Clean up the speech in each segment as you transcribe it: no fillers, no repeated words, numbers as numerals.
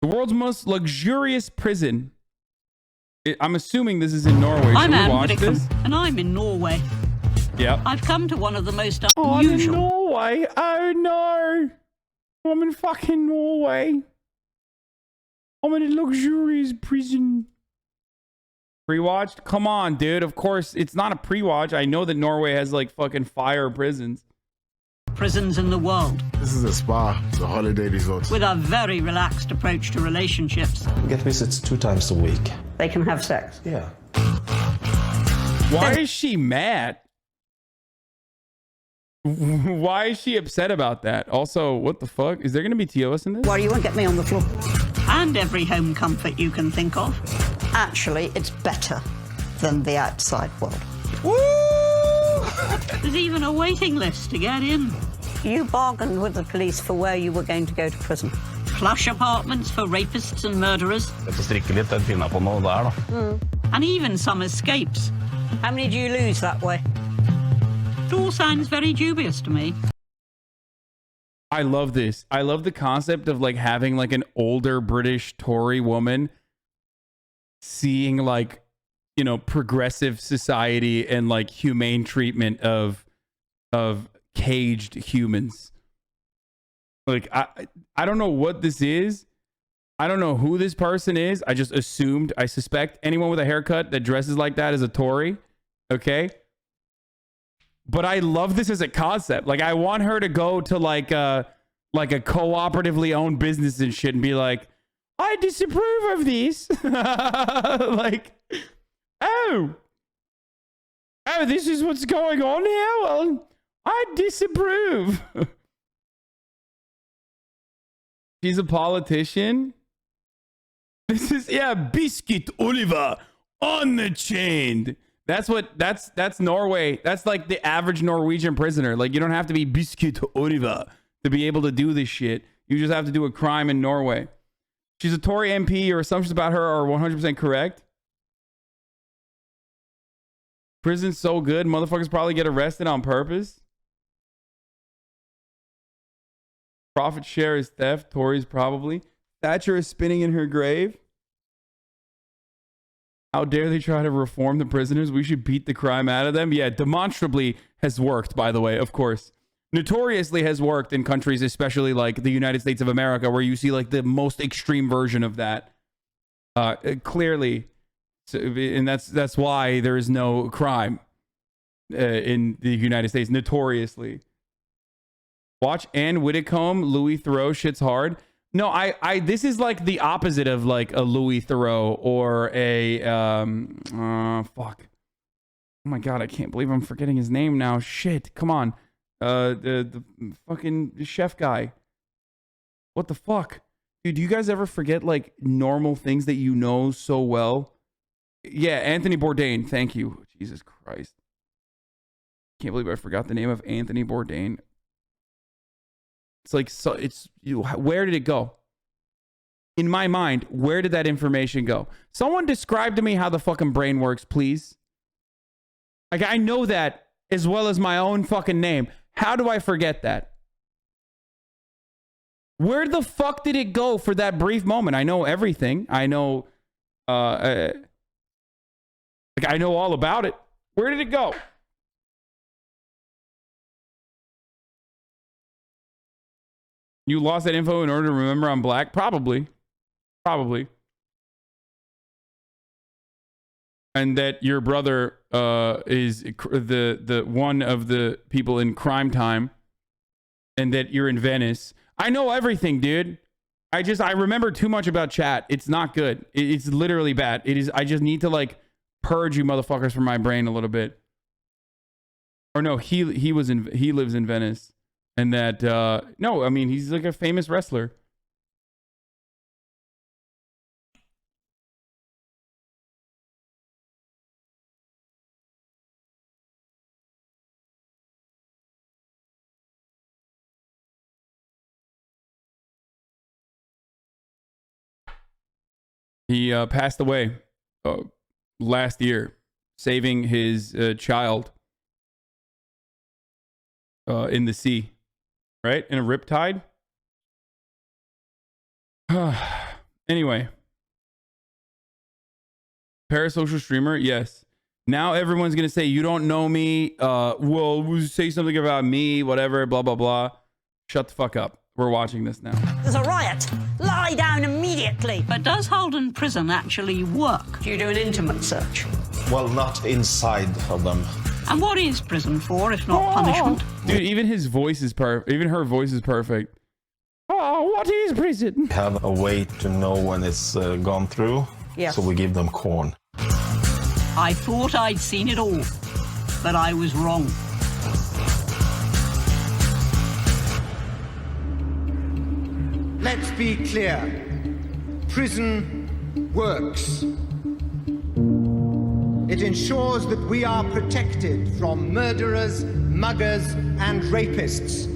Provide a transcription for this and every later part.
The world's most luxurious prison. I'm assuming this is in Norway. I'm Should we Ann watch Widdecombe, this? and I'm in Norway. Yep. I've come to one of the most Oh, I'm in unusual. Norway. Oh no. I'm in fucking Norway. I'm in a luxurious prison. Pre-watched? Come on, dude. Of course, it's not a pre-watch. I know that Norway has like fucking fire prisons. Prisons in the world, This is a spa. It's a holiday resort. with a very relaxed approach to relationships. We get visits 2 times a week. They can have sex. Yeah. Why is she mad? Why is she upset about that? Also, what the fuck? Is there going to be TOS in this? Why you won't get me on the floor? And every home comfort you can think of. Actually, it's better than the outside world. There's even a waiting list to get in. You bargained with the police for where you were going to go to prison. Plush apartments for rapists and murderers. Strikke litt, den finner på noe der, da. And even some escapes. How many do you lose that way? It all sounds very dubious to me. I love this. I love the concept of like having like an older British Tory woman seeing like, you know, progressive society and like humane treatment of caged humans. Like I don't know what this is. I don't know who this person is. I just assumed, I suspect anyone with a haircut that dresses like that is a Tory. Okay? But I love this as a concept. Like I want her to go to like a cooperatively owned business and shit and be like, I disapprove of this. Like, oh, this is what's going on here? Well, I disapprove. She's a politician. This is, yeah, Biscuit Oliver on the chain. That's Norway. That's like the average Norwegian prisoner. Like you don't have to be Biscuit Oliver to be able to do this shit. You just have to do a crime in Norway. She's a Tory MP. Your assumptions about her are 100% correct. Prison's so good, motherfuckers probably get arrested on purpose. Profit share is theft. Tories probably. Thatcher is spinning in her grave. How dare they try to reform the prisoners? We should beat the crime out of them. Yeah, demonstrably has worked, by the way, of course. Notoriously has worked in countries, especially like the United States of America, where you see like the most extreme version of that. Clearly. So, and that's why there is no crime in the United States, notoriously. Watch Ann Widdecombe, Louis Theroux, shit's hard. No, I this is like the opposite of like a Louis Theroux or a fuck. Oh my god, I can't believe I'm forgetting his name now. Shit, come on. The fucking chef guy. What the fuck? Dude, do you guys ever forget like normal things that you know so well? Yeah, Anthony Bourdain, thank you. Jesus Christ. Can't believe I forgot the name of Anthony Bourdain. It's like, so it's you. Where did it go? In my mind, where did that information go? Someone describe to me how the fucking brain works, please. Like, I know that as well as my own fucking name. How do I forget that? Where the fuck did it go for that brief moment? I know everything. I know, like, I know all about it. Where did it go? You lost that info in order to remember I'm black? Probably. Probably. And that your brother is the one of the people in crime time. And that you're in Venice. I know everything, dude. I remember too much about chat. It's not good. It's literally bad. It is. I just need to like purge you motherfuckers from my brain a little bit. Or no, he lives in Venice. And that, no, I mean, he's like a famous wrestler. He passed away last year, saving his child in the sea. Right? In a riptide? Anyway. Parasocial streamer? Yes. Now everyone's going to say, you don't know me. Well, say something about me, whatever, blah, blah, blah. Shut the fuck up. We're watching this now. There's a riot. Lie down immediately. But does Halden Prison actually work? Do you do an intimate search? Well, not inside of them. And what is prison for, if not punishment? Dude, even his voice is perfect. Even her voice is perfect. Oh, what is prison? We have a way to know when it's gone through. Yes. So we give them corn. I thought I'd seen it all, but I was wrong. Let's be clear. Prison works. It ensures that we are protected from murderers, muggers, and rapists.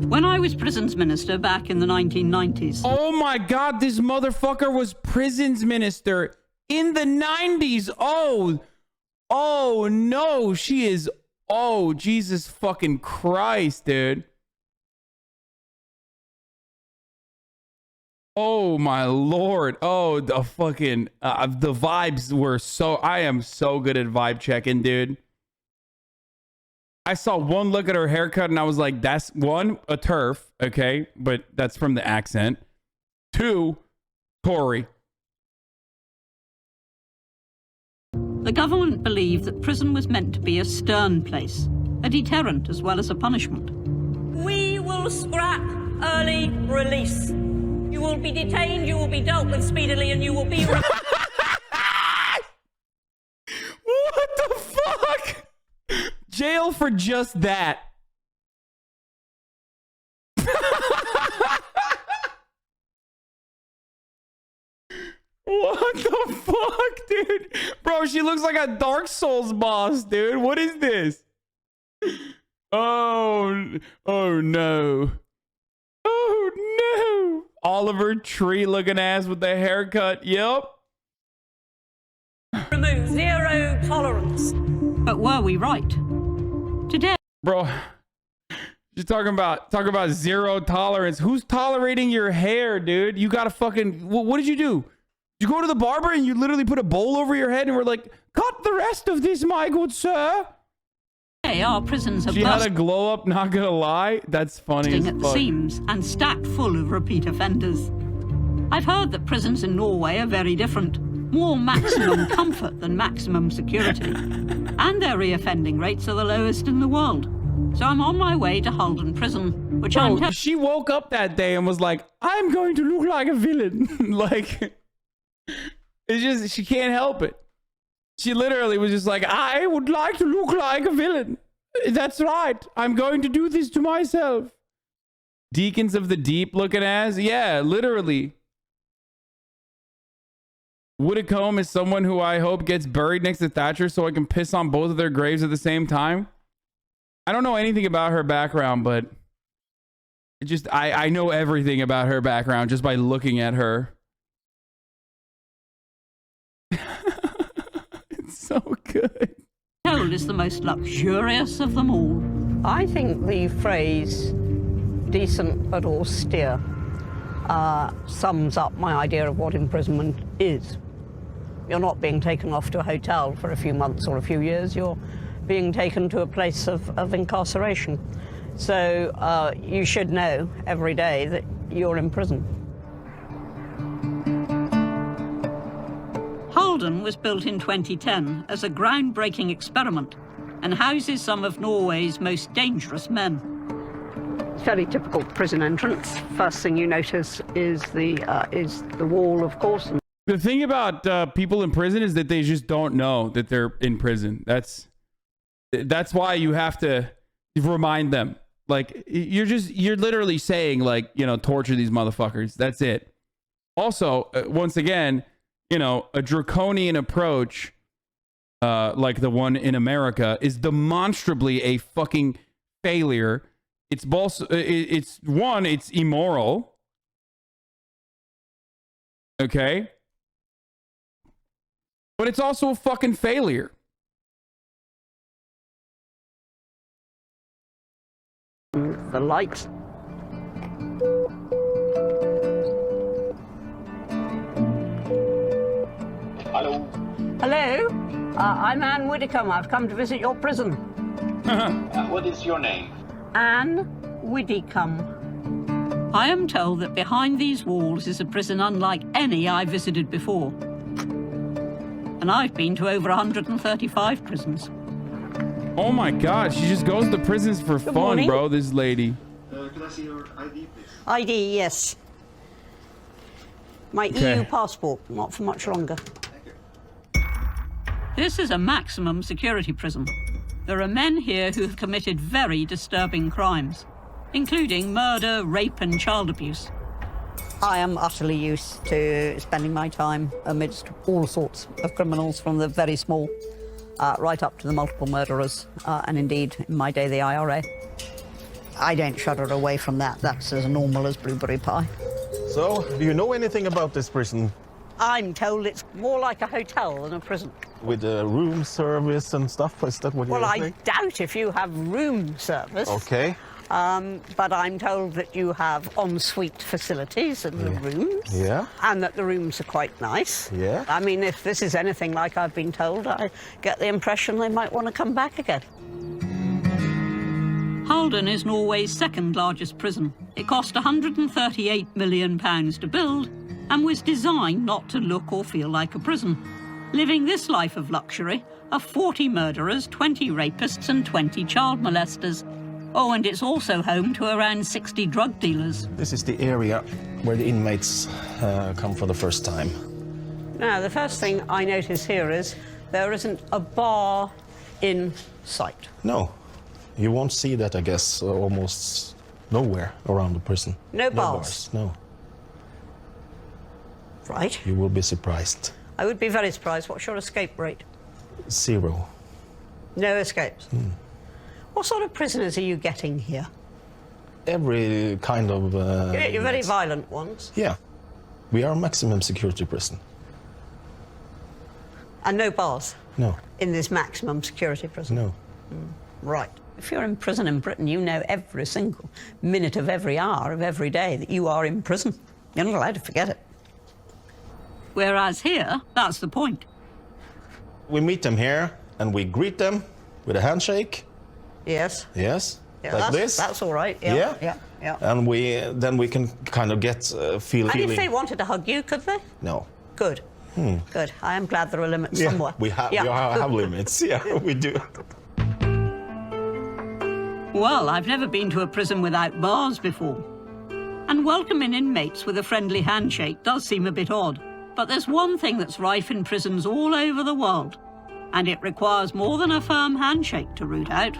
When I was prisons minister back in the 1990s, Oh my god, this motherfucker was prisons minister in the 90s. Oh no, she is. Oh, Jesus fucking Christ, dude. Oh my lord. Oh, the fucking the vibes were so. I am so good at vibe checking, dude. I saw one look at her haircut and I was like, that's one, a turf, okay, but that's from the accent. Two, Tory. the government believed that prison was meant to be a stern place, a deterrent as well as a punishment. We will scrap early release. You will be detained, you will be dealt with speedily, and you will be... What the fuck? Jail for just that. What the fuck, dude? Bro, she looks like a Dark Souls boss, dude. What is this? Oh no. Oh no. Oliver Tree looking ass with the haircut. Yep. remove zero tolerance. But were we right? Today, Bro, you're talking about zero tolerance. Who's tolerating your hair, dude? You gotta fucking... What did you do? You go to the barber and you literally put a bowl over your head and we're like, cut the rest of this, my good sir. our prisons are She had a bursting glow up, not gonna lie. That's funny as at the fuck. seams and stacked full of repeat offenders. I've heard that prisons in Norway are very different. More maximum comfort than maximum security. And their reoffending rates are the lowest in the world. So I'm on my way to Halden Prison, which I'm Bro, she woke up that day and was like, I'm going to look like a villain. Like, it's just, she can't help it. She literally was just like, I would like to look like a villain. That's right. I'm going to do this to myself. Deacons of the Deep looking ass. Yeah, literally. Widdecombe is someone who I hope gets buried next to Thatcher so I can piss on both of their graves at the same time. I don't know anything about her background, but it just, I know everything about her background just by looking at her. It's so good. told is the most luxurious of them all. I think the phrase decent but austere sums up my idea of what imprisonment is. You're not being taken off to a hotel for a few months or a few years. You're being taken to a place of incarceration. So you should know every day that you're in prison. Halden was built in 2010 as a groundbreaking experiment and houses some of Norway's most dangerous men. Fairly typical prison entrance. First thing you notice is the wall, of course. The thing about people in prison is that they just don't know that they're in prison. That's why you have to remind them. Like, you're literally saying, like, you know, torture these motherfuckers. That's it. Also, once again, you know, a draconian approach like the one in America is demonstrably a fucking failure. It's both, it's immoral. Okay? But it's also a fucking failure. The lights. Hello. Hello, I'm Ann Widdecombe. I've come to visit your prison. What is your name? Ann Widdecombe. I am told that behind these walls is a prison unlike any I visited before. And I've been to over 135 prisons. Oh my God, she just goes to prisons for fun, morning. bro, this lady. Can I see your ID, please? ID, yes. My Okay. EU passport, not for much longer. This is a maximum security prison. There are men here who have committed very disturbing crimes, including murder, rape and child abuse. I am utterly used to spending my time amidst all sorts of criminals, from the very small right up to the multiple murderers, and indeed, in my day, the IRA. I don't shudder away from that. That's as normal as blueberry pie. So, do you know anything about this prison? I'm told it's more like a hotel than a prison. With the room service and stuff? Is that what Well, you're I saying? doubt if you have room service. Okay. But I'm told that you have ensuite facilities in the rooms. Yeah. And that the rooms are quite nice. Yeah. I mean, if this is anything like I've been told, I get the impression they might want to come back again. Halden is Norway's second largest prison. It cost £138 million to build and was designed not to look or feel like a prison. Living this life of luxury are 40 murderers, 20 rapists and 20 child molesters. Oh, and it's also home to around 60 drug dealers. This is the area where the inmates come for the first time. Now, the first thing I notice here is there isn't a bar in sight. No, you won't see that, I guess, almost nowhere around the prison. No bars. No. Right. You will be surprised. I would be very surprised. What's your escape rate? 0. No escapes. What sort of prisoners are you getting here? Every kind of... You're very violent ones. Yeah. We are a maximum security prison. And no bars No. in this maximum security prison? No. Right. If you're in prison in Britain, you know every single minute of every hour of every day that you are in prison. You're not allowed to forget it. Whereas here, that's the point. We meet them here and we greet them with a handshake. Yes. Yes. Yeah, like that's, this. That's all right. Yeah. Yeah? Yeah. Yeah. And then we can kind of get And feeling. if they wanted to hug you, could they? No. Good. Good. I am glad there are limits Yeah, somewhere. we have limits. Yeah, we do. Well, I've never been to a prison without bars before. And welcoming inmates with a friendly handshake does seem a bit odd. But there's one thing that's rife in prisons all over the world, and it requires more than a firm handshake to root out.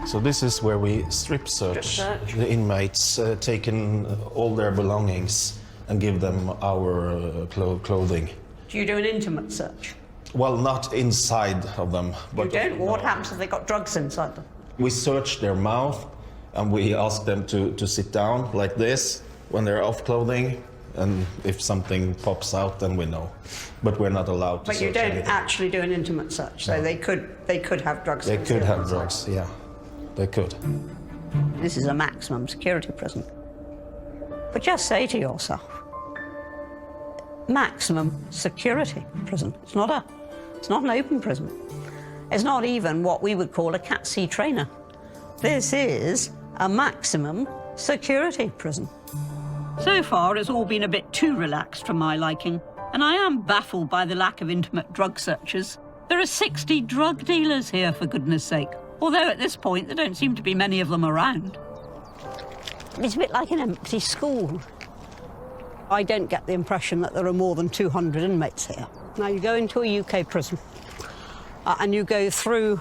So this is where we strip search the inmates, taking all their belongings and give them our clothing. Do you do an intimate search? Well, not inside of them. But You don't? Well, what happens if they've got drugs inside them? We search their mouth and we ask them to sit down like this when they're off clothing. And if something pops out, then we know. But we're not allowed to But search you don't anything. actually do an intimate search, so they could have drugs. They could concealed have inside. drugs, yeah. They could. This is a maximum security prison. But just say to yourself, maximum security prison. It's not an open prison. It's not even what we would call a Cat C trainer. This is a maximum security prison. So far, it's all been a bit too relaxed for my liking, and I am baffled by the lack of intimate drug searches. There are 60 drug dealers here, for goodness sake, although at this point there don't seem to be many of them around. It's a bit like an empty school. I don't get the impression that there are more than 200 inmates here. Now, you go into a UK prison, and you go through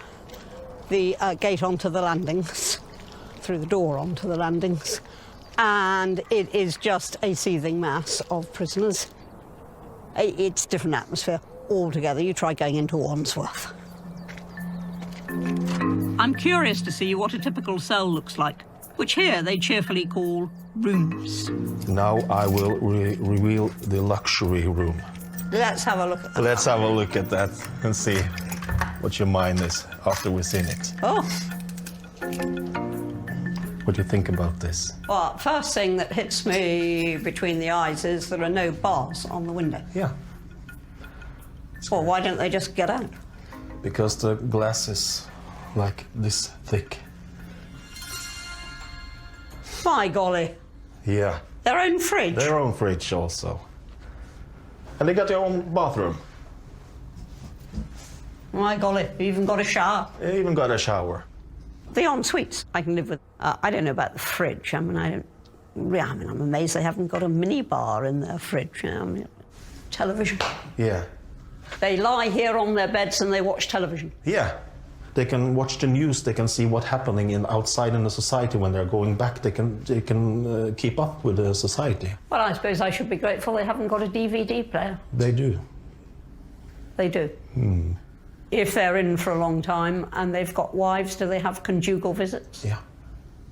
the gate onto the landings, through the door onto the landings, and it is just a seething mass of prisoners. It's a different atmosphere altogether. You try going into Wandsworth. I'm curious to see what a typical cell looks like, which here they cheerfully call rooms. Now I will reveal the luxury room. Let's have a look at that. Let's have a look at that and see what your mind is after we've seen it. Oh, What do you think about this? well, first thing that hits me between the eyes is there are no bars on the window. Yeah. Well, why don't they just get out? Because the glass is like this thick. My golly. Yeah. Their own fridge? Their own fridge also. And they got their own bathroom. My golly, you even got a shower. They even got a shower. The en-suites I can live with. I don't know about the fridge. I'm amazed they haven't got a mini bar in their fridge. Television. Yeah. They lie here on their beds and they watch television. Yeah. They can watch the news. They can see what's happening outside in the society. When they're going back, they can keep up with the society. Well, I suppose I should be grateful they haven't got a DVD player. They do. They do. If they're in for a long time and they've got wives, do they have conjugal visits? Yeah.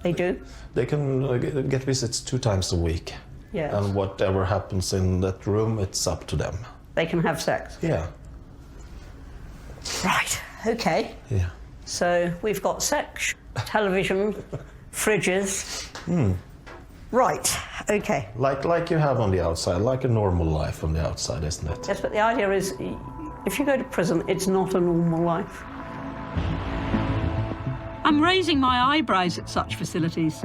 They do? They can get visits 2 times a week. Yes. And whatever happens in that room, it's up to them. They can have sex? Yeah. Right, okay. Yeah. So we've got sex, television, fridges. Right, okay. Like you have on the outside, like a normal life on the outside, isn't it? Yes, but the idea is, if you go to prison, it's not a normal life. I'm raising my eyebrows at such facilities.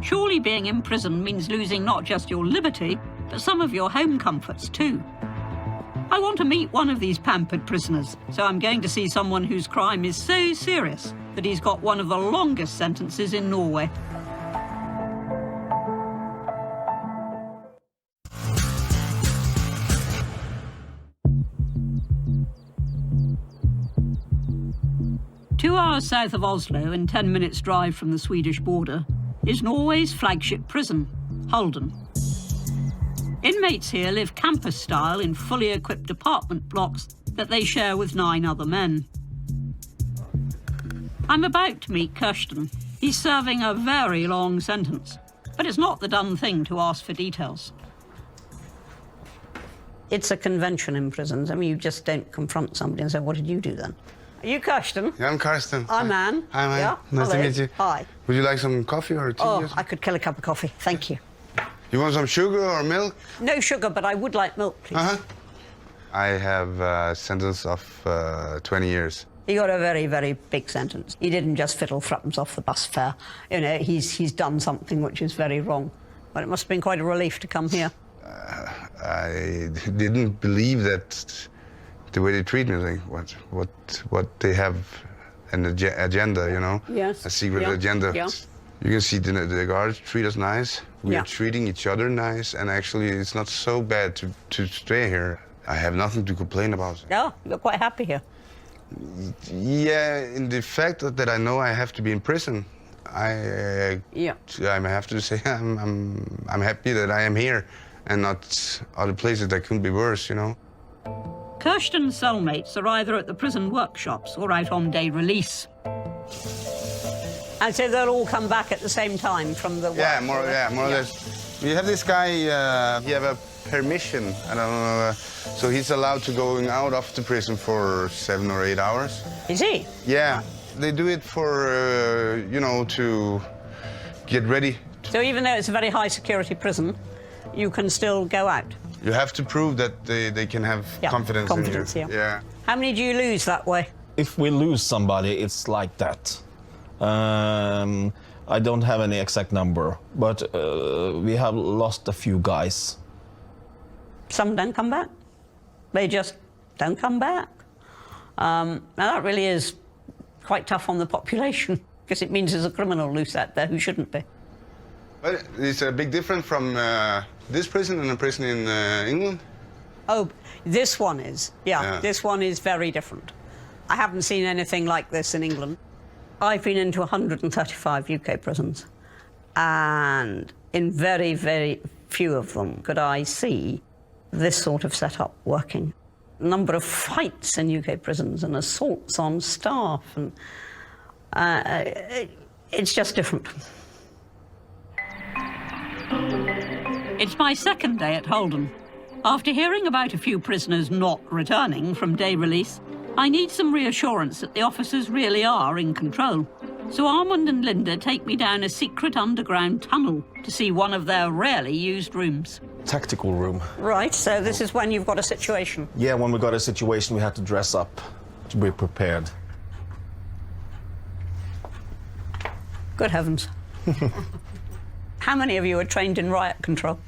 Surely being in prison means losing not just your liberty, but some of your home comforts too. I want to meet one of these pampered prisoners, so I'm going to see someone whose crime is so serious that he's got one of the longest sentences in Norway. Two hours south of Oslo and 10 minutes drive from the Swedish border is Norway's flagship prison, Halden. Inmates here live campus-style in fully equipped apartment blocks that they share with 9 other men. I'm about to meet Kirsten. He's serving a very long sentence, but it's not the done thing to ask for details. It's a convention in prisons. I mean, you just don't confront somebody and say, what did you do then? Are you Kirsten? Yeah, I'm Karsten. I'm Ann. Hi, man. Yeah? Nice to Hello. meet you. Hi. Would you like some coffee or tea? Oh, I could kill a cup of coffee. Thank you. You want some sugar or milk? No sugar, but I would like milk, please. I have a sentence of 20 years. He got a very, very big sentence. He didn't just fiddle threepence off the bus fare. You know, he's done something which is very wrong. But it must have been quite a relief to come here. I didn't believe that the way they treat me, like what they have an agenda, you know? Yes. A secret Yeah. agenda. Yeah. You can see the guards treat us nice. We Yeah. are treating each other nice, and actually it's not so bad to stay here. I have nothing to complain about. Yeah, you're quite happy here. Yeah, in the fact that I know I have to be in prison, I have to say I'm happy that I am here and not other places that could be worse, you know. Kirsten's cellmates are either at the prison workshops or out on day release. And so they'll all come back at the same time from the Yeah, work, more or less. We have this guy, he have a permission, I don't know, so he's allowed to going out of the prison for 7 or 8 hours. Is he? Yeah, they do it for, you know, to get ready. So even though it's a very high security prison, you can still go out? You have to prove that they can have confidence in you. Yeah. How many do you lose that way? If we lose somebody, it's like that. I don't have any exact number, but we have lost a few guys. Some don't come back. They just don't come back. Now that really is quite tough on the population, because it means there's a criminal loose out there who shouldn't be. But it's a big difference from this prison and a prison in England? Oh, this one is. Yeah, this one is very different. I haven't seen anything like this in England. I've been into 135 UK prisons, and in very, very few of them could I see this sort of setup working. The number of fights in UK prisons and assaults on staff, and it's just different. It's my second day at Halden. After hearing about a few prisoners not returning from day release, I need some reassurance that the officers really are in control. So Armand and Linda take me down a secret underground tunnel to see one of their rarely used rooms. tactical room. Right, so this is when you've got a situation. Yeah, when we got a situation, we had to dress up to be prepared. Good heavens. How many of you are trained in riot control?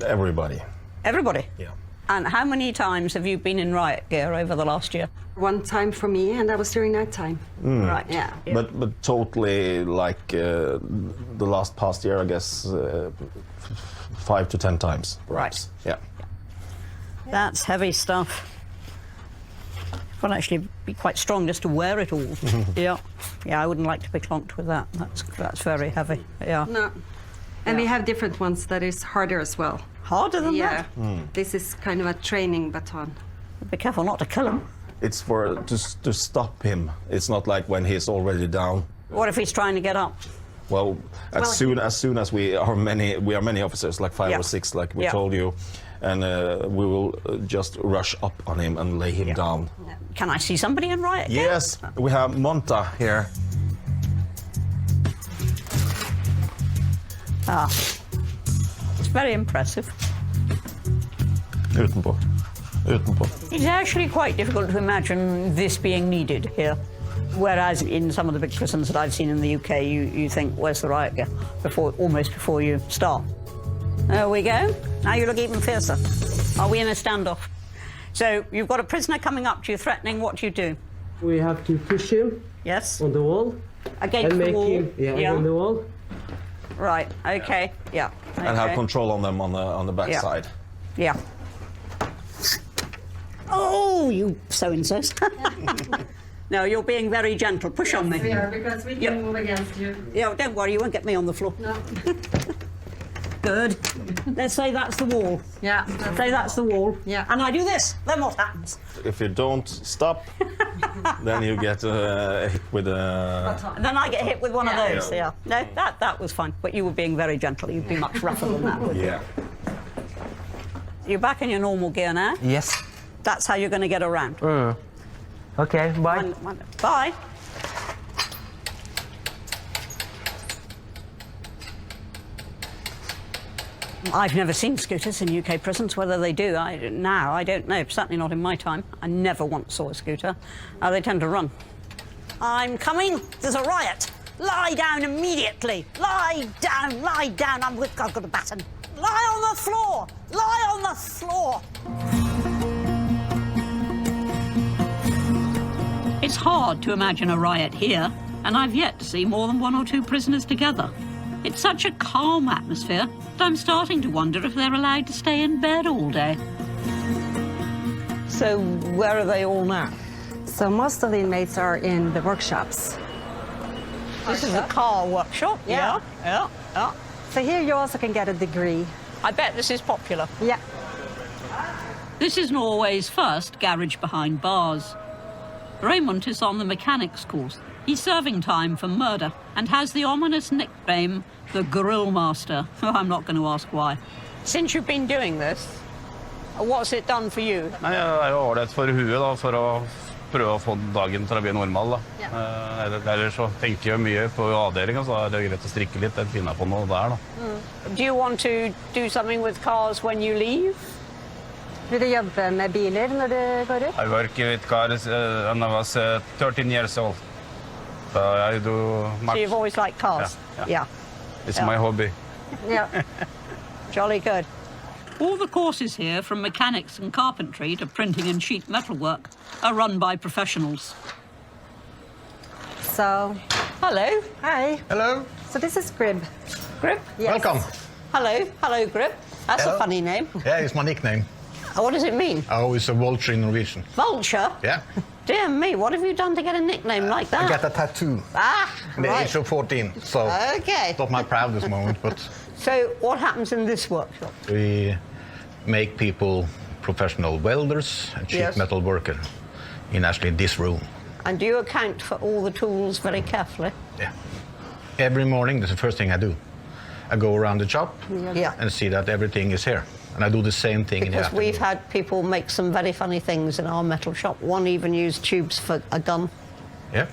Everybody. Everybody? Yeah. And how many times have you been in riot gear over the last year? One time for me, and that was during night time. Right. Yeah. But totally, like, the past year, I guess, 5 to 10 times. Perhaps. Right. Yeah. That's heavy stuff. Well, actually, be quite strong just to wear it all. Yeah. Yeah, I wouldn't like to be clonked with that. That's very heavy. Yeah. No. And we have different ones that is harder as well. Harder than Yeah. that? This is kind of a training baton. Be careful not to kill him. It's to stop him. It's not like when he's already down. What if he's trying to get up? Well, as soon as we are many officers, like 5 or 6, like we told you, and we will just rush up on him and lay him down. Can I see somebody in riot gear? Yes, we have Monta here. Ah, it's very impressive. Utenpå. It's actually quite difficult to imagine this being needed here. Whereas in some of the big prisons that I've seen in the UK, you think, where's the riot gear? Almost before you start. There we go. Now you look even fiercer. Are we in a standoff? So you've got a prisoner coming up to you threatening. What do you do? We have to push him. Yes. On the wall. Against and the make wall. him, on the wall. Right. Okay. Yeah. Okay. And have control on them on the back side. Yeah. Oh, you so-and-sos. No, you're being very gentle. Push on me. We are, because we can move against you. Yeah, don't worry, you won't get me on the floor. No. Good. Let's say that's the wall. Yeah. Say that's the wall. Yeah. And I do this, then what happens? If you don't stop, then you get hit with a... Then I get hit with one of those, yeah. No, that was fine, but you were being very gentle. You'd be much rougher than that, wouldn't you? Yeah. You're back in your normal gear now? Yes. That's how you're going to get around. Okay, bye. Bye. I've never seen scooters in UK prisons. Whether they do now, I don't know. Certainly not in my time. I never once saw a scooter. They tend to run. I'm coming. There's a riot. Lie down immediately. Lie down, lie down. I've got a baton. Lie on the floor. Lie on the floor. It's hard to imagine a riot here, and I've yet to see more than 1 or 2 prisoners together. It's such a calm atmosphere that I'm starting to wonder if they're allowed to stay in bed all day. So where are they all now? So most of the inmates are in the workshops. This is a car workshop. Yeah. So here you also can get a degree. I bet this is popular. Yeah. This is Norway's first garage behind bars. Raymond is on the mechanics course. He's serving time for murder and has the ominous nickname, the Grill Master. I'm not going to ask why. Since you've been doing this, what's it done for you? Nei, det er jo ålreit for huet da, for å prøve å få dagen til å bli normal da. Ellers så tenker jeg mye på avdelingen, så er det greit å strikke litt, eller finne på noe der da. Do you want to do something with cars when you leave? Vil du jobbe med biler når du går ut? I work with cars when I was 13 years old. So I do much. So you've always liked cars? Yeah. It's my hobby. Yeah. Jolly good. All the courses here, from mechanics and carpentry to printing and sheet metal work, are run by professionals. So, hello. Hi. Hello. So this is Grib. Grib? Yes. Welcome. Hello, Grib. That's a funny name. Yeah, it's my nickname. What does it mean? Oh, it's a vulture in Norwegian. Vulture? Yeah. Dear me, what have you done to get a nickname like that? I got a tattoo. Ah, at the right. age of 14, so okay. not my proudest moment, but... So what happens in this workshop? We make people professional welders and sheet metal worker in actually this room. And do you account for all the tools very carefully? Yeah. Every morning, that's the first thing I do. I go around the shop and see that everything is here. And I do the same thing in the afternoon. Because we've had people make some very funny things in our metal shop. One even used tubes for a gun. Yeah.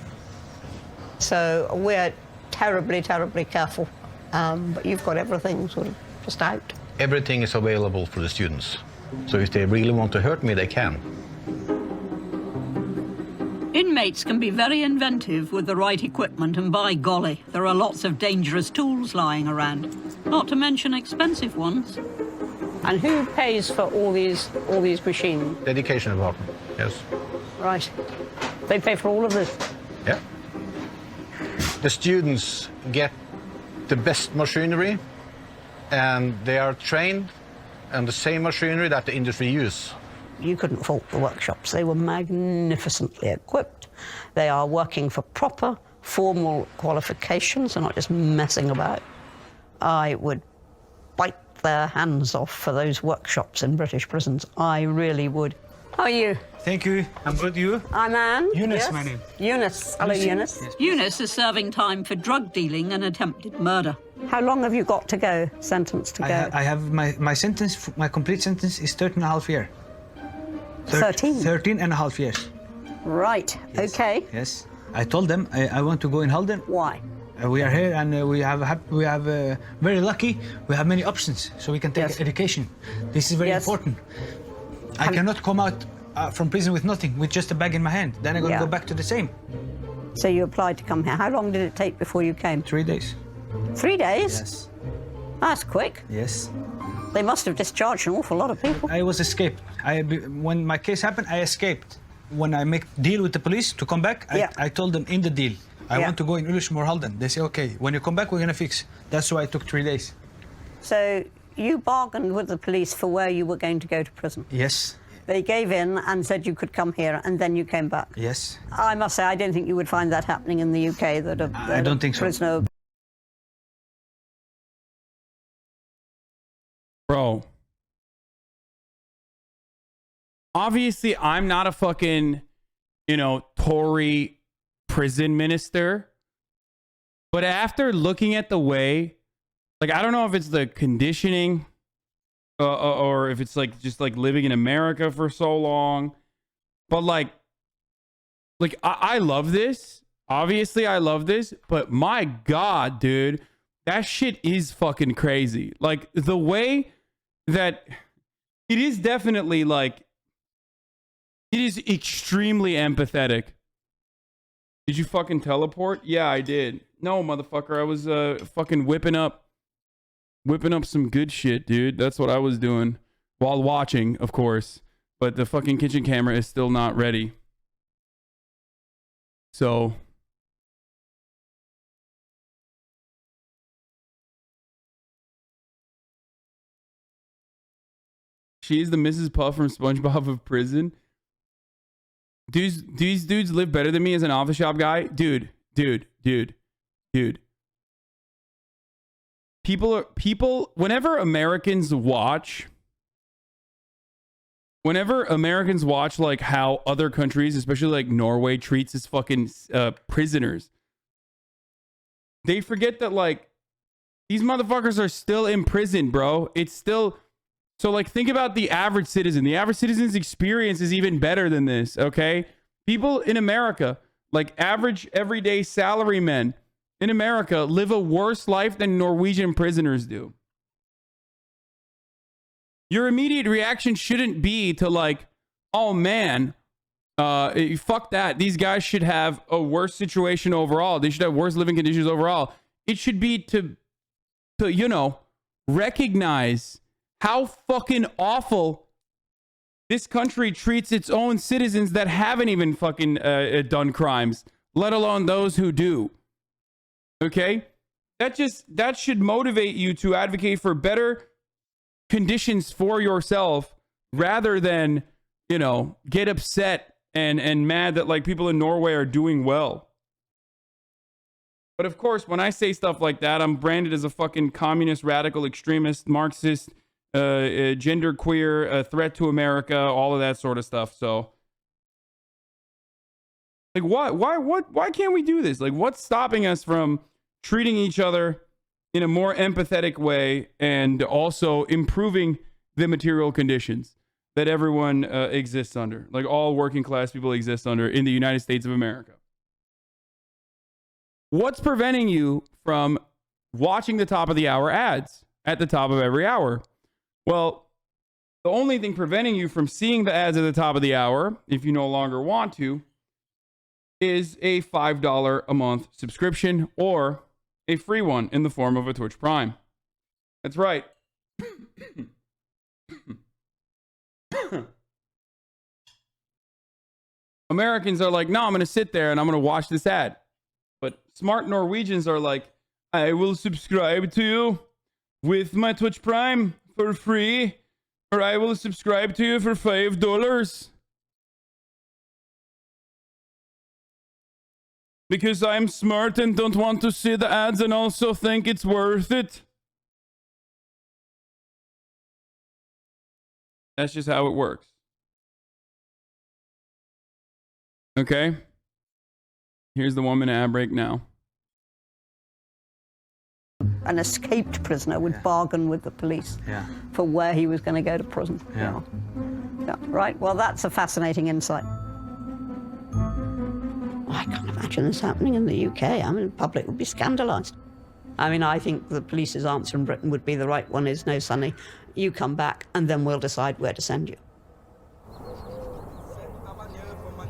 So we're terribly, terribly careful. But you've got everything sort of just out. everything is available for the students. So if they really want to hurt me, they can. Inmates can be very inventive with the right equipment, and by golly, there are lots of dangerous tools lying around, not to mention expensive ones. And who pays for all these machines? The education department, yes. Right. They pay for all of this? Yeah. The students get the best machinery, and they are trained on the same machinery that the industry use. You couldn't fault the workshops. They were magnificently equipped. They are working for proper, formal qualifications. They're not just messing about. I would bite their hands off for those workshops in British prisons. I really would. How are you? Thank you. I'm good. You? I'm Anne. Eunice, yes. my name. Eunice. Hello, Eunice. Yes. Eunice is serving time for drug dealing and attempted murder. How long have you got to go, sentence to go? I have my sentence, my complete sentence is 13 and a half years. 13? 13 and a half years. Right, yes. Okay. Yes. I told them I want to go in Halden. Why? We are here and we have very lucky. We have many options, so we can take education. This is very important. I cannot come out from prison with nothing, with just a bag in my hand. Then I'm going to go back to the same. So you applied to come here. How long did it take before you came? 3 days. 3 days? Yes. That's quick. Yes. They must have discharged an awful lot of people. I was escaped. When my case happened, I escaped. When I make deal with the police to come back, I told them in the deal, I want to go in Ullesmore Halden. They say, okay, when you come back, we're going to fix. That's why it took 3 days. So you bargained with the police for where you were going to go to prison? Yes. They gave in and said you could come here, and then you came back? Yes. I must say, I don't think you would find that happening in the UK, I don't think so. Prisoner... Bro. Obviously, I'm not a fucking, Tory prison minister. But after looking at the way, I don't know if it's the conditioning or if it's just living in America for so long. But I love this. Obviously, I love this. But my God, dude, that shit is fucking crazy. The way that it is definitely it is extremely empathetic. Did you fucking teleport? Yeah, I did. No, motherfucker, I was fucking whipping up some good shit, dude. That's what I was doing while watching, of course. But the fucking kitchen camera is still not ready. So she's the Mrs. Puff from SpongeBob of prison. These dudes live better than me as an office shop guy. Dude. People, whenever Americans watch how other countries, especially Norway, treats its fucking prisoners, they forget that these motherfuckers are still in prison, bro. It's still... So, think about the average citizen. The average citizen's experience is even better than this, okay? People in America, average everyday salarymen in America, live a worse life than Norwegian prisoners do. Your immediate reaction shouldn't be to oh man, fuck that. These guys should have a worse situation overall. They should have worse living conditions overall. It should be to recognize how fucking awful this country treats its own citizens that haven't even fucking done crimes, let alone those who do. Okay? That should motivate you to advocate for better conditions for yourself rather than, get upset and mad that people in Norway are doing well. But of course, when I say stuff like that, I'm branded as a fucking communist, radical, extremist, Marxist, gender queer, a threat to America, all of that sort of stuff. So why can't we do this? What's stopping us from treating each other in a more empathetic way and also improving the material conditions that everyone exists under, all working class people exist under in the United States of America? What's preventing you from watching the top of the hour ads at the top of every hour? Well, the only thing preventing you from seeing the ads at the top of the hour, if you no longer want to, is a $5 a month subscription or a free one in the form of a Twitch Prime. That's right. Americans are like, no, I'm going to sit there and I'm going to watch this ad. But smart Norwegians are like, I will subscribe to you with my Twitch Prime for free, or I will subscribe to you for $5. Because I'm smart and don't want to see the ads and also think it's worth it. That's just how it works. Okay? Here's the 1 minute ad break now. An escaped prisoner would bargain with the police for where he was going to go to prison. Yeah. Right, well, that's a fascinating insight. I can't imagine this happening in the UK. I mean, the public would be scandalised. I mean, I think the police's answer in Britain would be the right one is, no, Sonny, you come back and then we'll decide where to send you.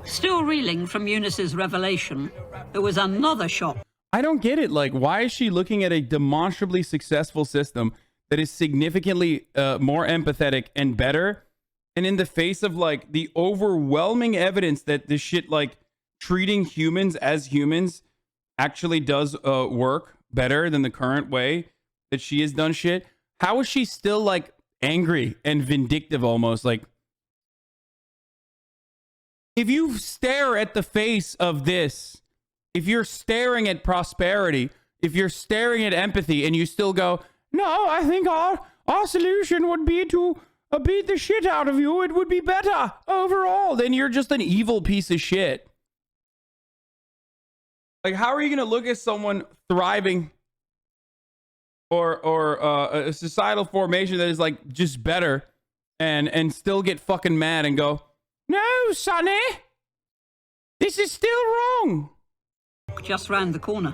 Still reeling from Eunice's revelation, there was another shock. I don't get it. Like, why is she looking at a demonstrably successful system that is significantly more empathetic and better? And in the face of, like, the overwhelming evidence that this shit, like, treating humans as humans actually does work better than the current way that she has done shit, how is she still, like, angry and vindictive almost? Like, if you stare at the face of this, if you're staring at prosperity, if you're staring at empathy and you still go, no, I think our solution would be to beat the shit out of you, it would be better overall, then you're just an evil piece of shit. Like, how are you going to look at someone thriving or a societal formation that is, like, just better and still get fucking mad and go, no, Sonny, this is still wrong. Just round the corner. Hello.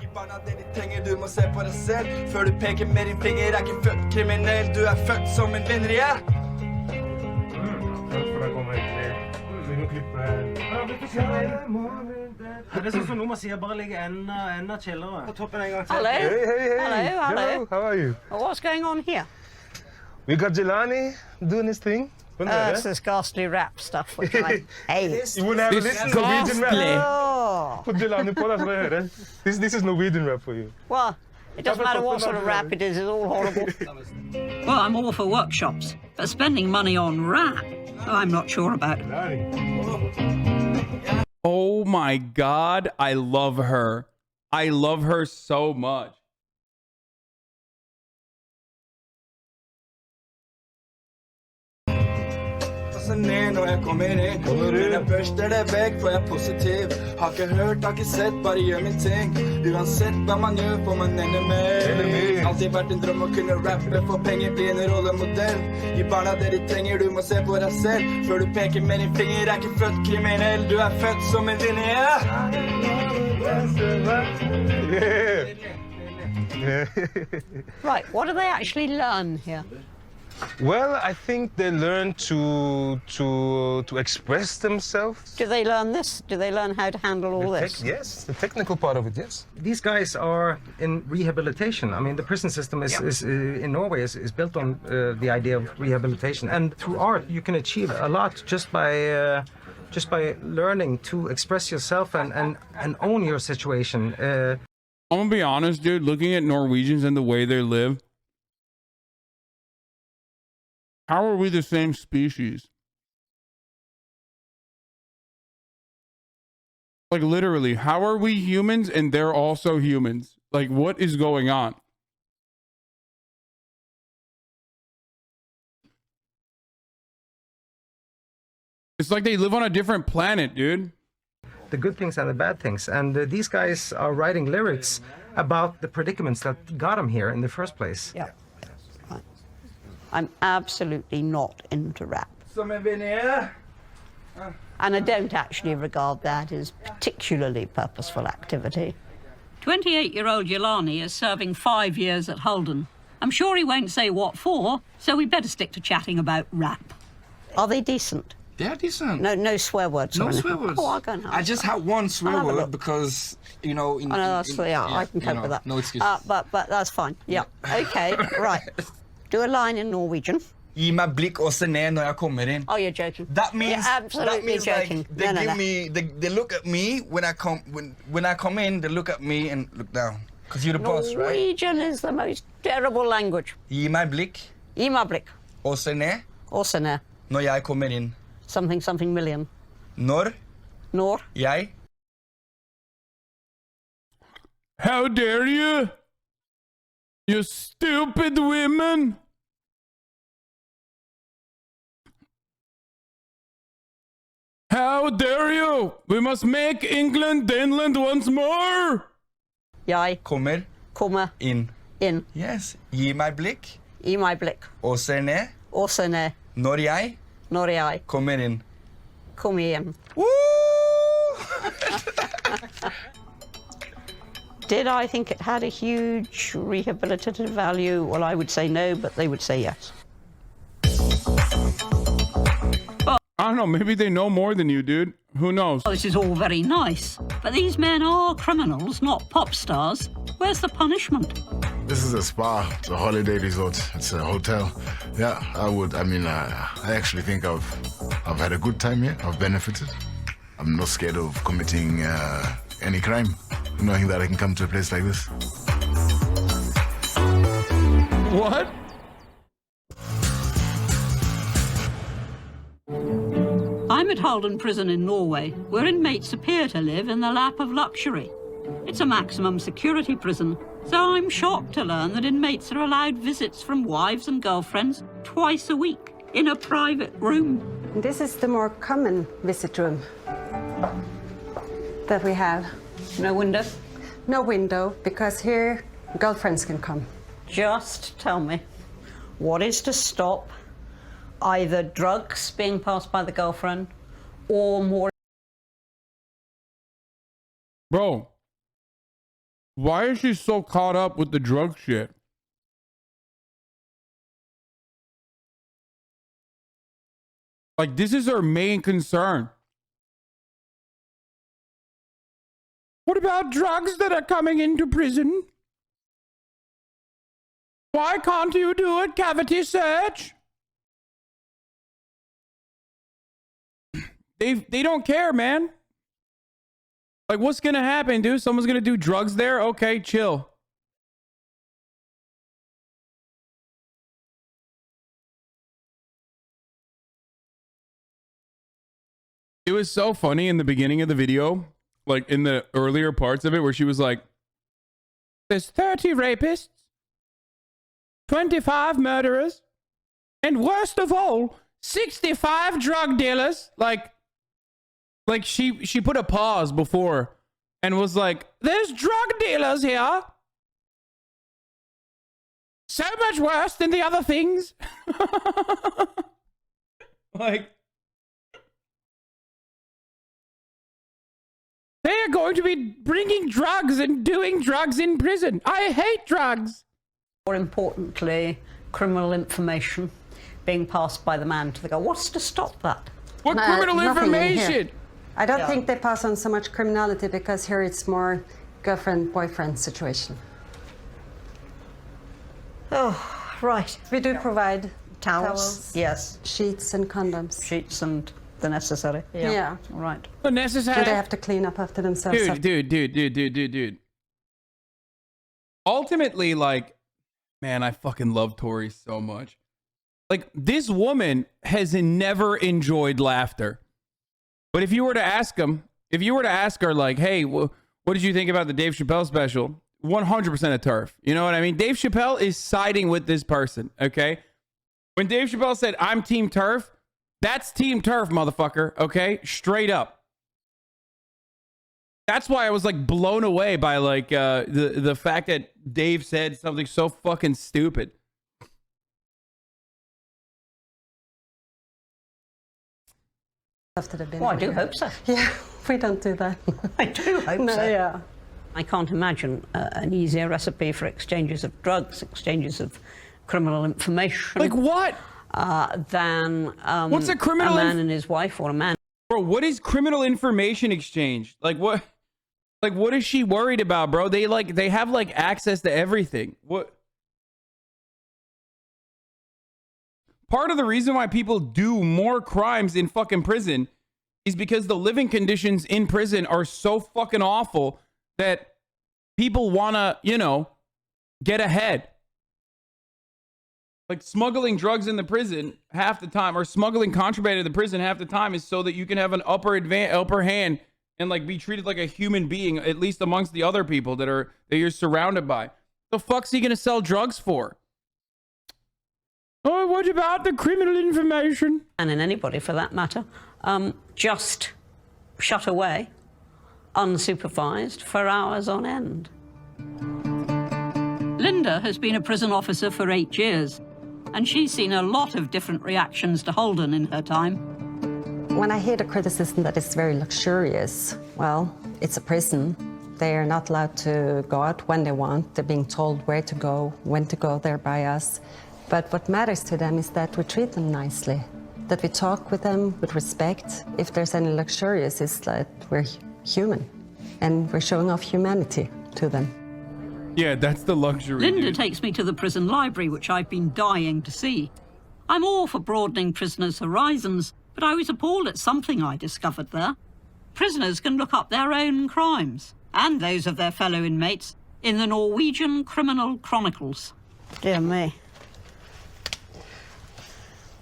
How are you? What's going on here? We got Jelani doing his thing. This is ghastly rap stuff. Which I hate. You wouldn't have listened to Norwegian rap. Put Jelani på, that's what I heard. This is Norwegian rap for you. Well, it doesn't matter what sort of rap it is, it's all horrible. Well, I'm all for workshops, but spending money on rap, I'm not sure about. Oh my God, I love her. I love her so much. Ned når jeg kommer inn. Når jeg børster det vekk, for jeg er positiv. Har ikke hørt, har ikke sett, bare gjør min ting. Uansett hva man gjør, får man ende med. Alltid vært en drøm å kunne rappe, for penger blir en rollemodell. Gi barna det de trenger, du må se på deg selv. Før du peker med din finger, er ikke født kriminell. Du er født som en vinner. Right, what do they actually learn here? Well, I think they learn to express themselves. Do they learn this? Do they learn how to handle all this? Yes, the technical part of it, yes. These guys are in rehabilitation. I mean, the prison system is in Norway is built on the idea of rehabilitation. And through art, you can achieve a lot just by learning to express yourself and own your situation. I'm gonna be honest, dude. Looking at Norwegians and the way they live. How are we the same species? Like, literally, how are we humans and they're also humans? Like, what is going on? It's like they live on a different planet, dude. The good things and the bad things. And these guys are writing lyrics about the predicaments that got them here in the first place. Yeah. I'm absolutely not into rap. And I don't actually regard that as particularly purposeful activity. 28-year-old Jelani is serving 5 years at Halden I'm sure he won't say what for, so we better stick to chatting about rap. Are they decent? They are decent. No swear words. No or anything? swear words. Oh, I'll go and have I just some. had one swear I'll have a word look. because, you know... I know, I can cope with that. No excuses. But that's fine. Yeah. Okay, right. Do a line in Norwegian. Gi meg blikk og se ned når jeg kommer inn. Oh, you're joking. That means, You're absolutely joking. like they give me, they look at me when I come in. They look at me and look down. Cause you're the boss, right? Norwegian is the most terrible language. Gi meg blikk Gi meg blikk. og se ned Og se ned. når jeg kommer inn. Something million. Når jeg. How dare you? You stupid women! How dare you? We must make England Daneland once more! Jeg Kommer inn. Yes. Gi meg blikk Gi meg blikk. og se ned Og se ned. når jeg kommer inn. Kom igjen. Did I think it had a huge rehabilitative value? Well, I would say no, but they would say yes. I don't know, maybe they know more than you, dude. Who knows? Well, this is all very nice, but these men are criminals, not pop stars. Where's the punishment? This is a spa, it's a holiday resort, it's a hotel. Yeah, I actually think I've had a good time here, I've benefited. I'm not scared of committing any crime, knowing that I can come to a place like this. What? I'm at Halden Prison in Norway, where inmates appear to live in the lap of luxury. It's a maximum security prison, so I'm shocked to learn that inmates are allowed visits from wives and girlfriends twice a week in a private room. This is the more common visit room that we have. No window? No window, because here girlfriends can come. Just tell me, what is to stop either drugs being passed by the girlfriend or more... Bro, why is she so caught up with the drug shit? Like, this is her main concern. What about drugs that are coming into prison? Why can't you do a cavity search? They don't care, man. Like, what's gonna happen, dude? Someone's gonna do drugs there? Okay, chill. It was so funny in the beginning of the video, like in the earlier parts of it, where she was like, there's 30 rapists, 25 murderers, and worst of all, 65 drug dealers. Like she put a pause before and was like, there's drug dealers here. So much worse than the other things. Like, they are going to be bringing drugs and doing drugs in prison. I hate drugs. More importantly, criminal information being passed by the man to the girl. What's to stop that? What criminal information? I don't think they pass on so much criminality, because here it's more girlfriend-boyfriend situation. Oh, right. We do provide Towels. Yes. Sheets and condoms. Sheets and the necessary. Yeah. Right. The necessary. And they have to clean up after themselves. Dude. Ultimately, like, man, I fucking love Tori so much. Like, this woman has never enjoyed laughter. But if you were to ask her, like, hey, what did you think about the Dave Chappelle special? 100% a turf. You know what I mean? Dave Chappelle is siding with this person, okay? When Dave Chappelle said, I'm team turf, that's team turf, motherfucker, okay? Straight up. That's why I was, like, blown away by, like, the fact that Dave said something so fucking stupid. After the Well, I do hope so. Yeah, we don't do that. I do hope so. Yeah. I can't imagine an easier recipe for exchanges of drugs, exchanges of criminal information. Like what? Than what's a criminal? A man and his wife, or a man. Bro, what is criminal information exchange? Like what? Like what is she worried about, bro? They have like access to everything. What? Part of the reason why people do more crimes in fucking prison is because the living conditions in prison are so fucking awful that people wanna, you know, get ahead. Like smuggling drugs in the prison half the time, or smuggling contraband in the prison half the time, is so that you can have an upper hand and like be treated like a human being, at least amongst the other people that you're surrounded by. The fuck's he gonna sell drugs for? Oh, what about the criminal information? And in anybody for that matter, just shut away, unsupervised, for hours on end. Linda has been a prison officer for 8 years, and she's seen a lot of different reactions to Halden in her time. When I hear the criticism that it's very luxurious, well, it's a prison. They are not allowed to go out when they want. They're being told where to go, when to go there by us. But what matters to them is that we treat them nicely, that we talk with them with respect. If there's any luxurious, it's that we're human, and we're showing off humanity to them. Yeah, that's the luxury. Linda takes me to the prison library, which I've been dying to see. I'm all for broadening prisoners' horizons, but I was appalled at something I discovered there. Prisoners can look up their own crimes, and those of their fellow inmates, in the Norwegian Criminal Chronicles. Dear me.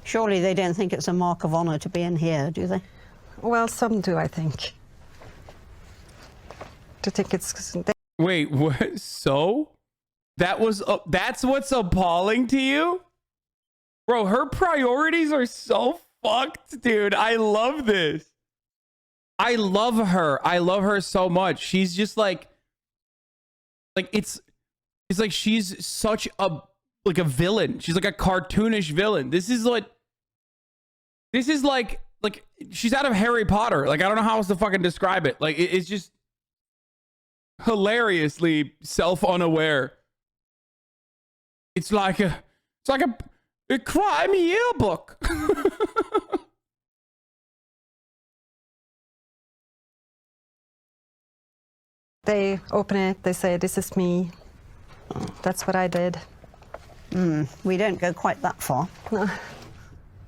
Surely they don't think it's a mark of honor to be in here, do they? Well, some do, I think. To think it's... Wait, what? So? That's what's appalling to you? Bro, her priorities are so fucked, dude. I love this. I love her. I love her so much. She's just like it's like she's such a villain. She's like a cartoonish villain. This is like she's out of Harry Potter. Like, I don't know how else to fucking describe it. Like, it's just hilariously self-unaware. It's like a crime yearbook. They open it, they say, this is me. That's what I did. We don't go quite that far. No.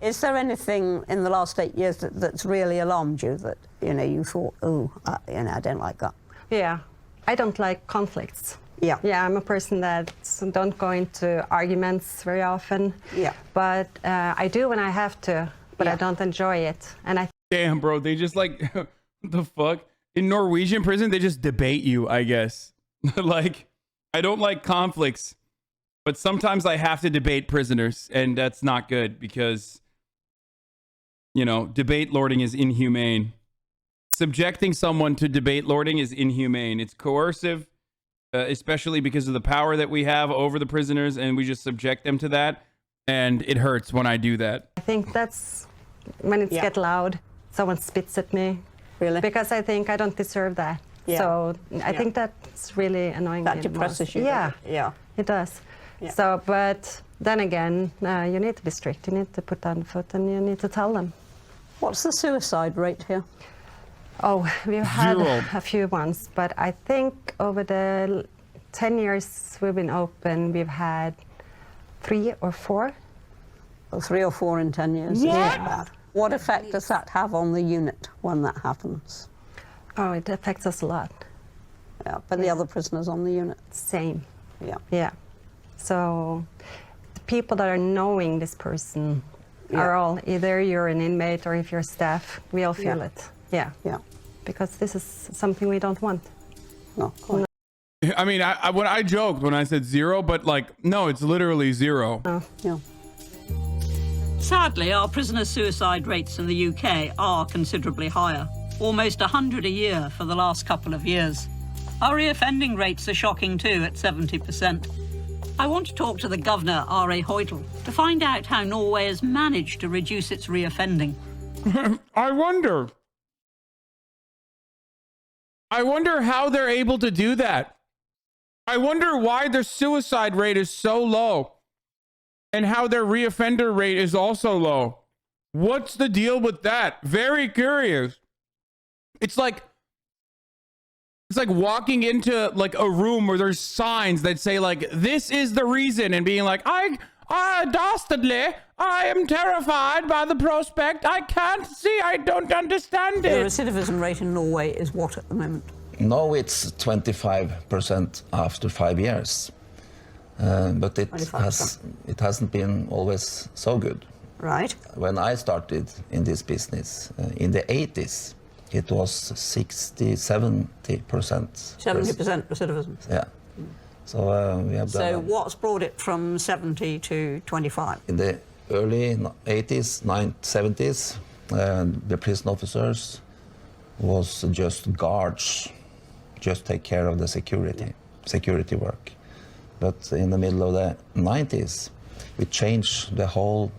Is there anything in the last 8 years that's really alarmed you, that, you know, you thought, oh, you know, I don't like that? Yeah, I don't like conflicts. Yeah. Yeah, I'm a person that don't go into arguments very often. Yeah. But I do when I have to, but I don't enjoy it. And I... Damn, bro, they just like, the fuck? In Norwegian prison, they just debate you, I guess. Like, I don't like conflicts, but sometimes I have to debate prisoners, and that's not good because, you know, debate lording is inhumane. Subjecting someone to debate lording is inhumane. It's coercive, especially because of the power that we have over the prisoners, and we just subject them to that, and it hurts when I do that. I think that's when it gets loud. Someone spits at me. Really? Because I think I don't deserve that. Yeah. So I think that's really annoying. That depresses you. Yeah. Yeah. It does. Yeah. So, but then again, you need to be strict. You need to put down the foot, and you need to tell them. What's the suicide rate here? Oh, we've had 0. a few ones, but I think over the 10 years we've been open, we've had 3 or 4. Well, 3 or 4 in 10 years. Yeah. Isn't bad. What effect does that have on the unit when that happens? Oh, it affects us a lot. Yeah, but the other prisoners on the unit? Same. Yeah. Yeah. So the people that are knowing this person are all, either you're an inmate or if you're staff, we all feel it. Yeah. Yeah. Because this is something we don't want. No. I mean, when I joked when I said 0, but like, no, it's literally 0. Oh. Yeah. Sadly, our prisoner suicide rates in the UK are considerably higher, almost 100 a year for the last couple of years. Our reoffending rates are shocking too, at 70%. I want to talk to the Governor, R.A. Hoytel, to find out how Norway has managed to reduce its reoffending. I wonder. I wonder how they're able to do that. I wonder why their suicide rate is so low and how their reoffender rate is also low. What's the deal with that? Very curious. It's like walking into like a room where there's signs that say like, this is the reason, and being like, I dastardly, I am terrified by the prospect. I can't see, I don't understand The it. recidivism rate in Norway is what at the moment? No, it's 25% after 5 years. But it 25%. hasn't been always so good. Right. When I started in this business in the 80s, it was 70%. 70% recidivism. Yeah. So we have So done. what's brought it from 70 to 25? In the early 80s, 70s, the prison officers was just guards, just take care of the security work. But in the middle of the 90s, we changed the whole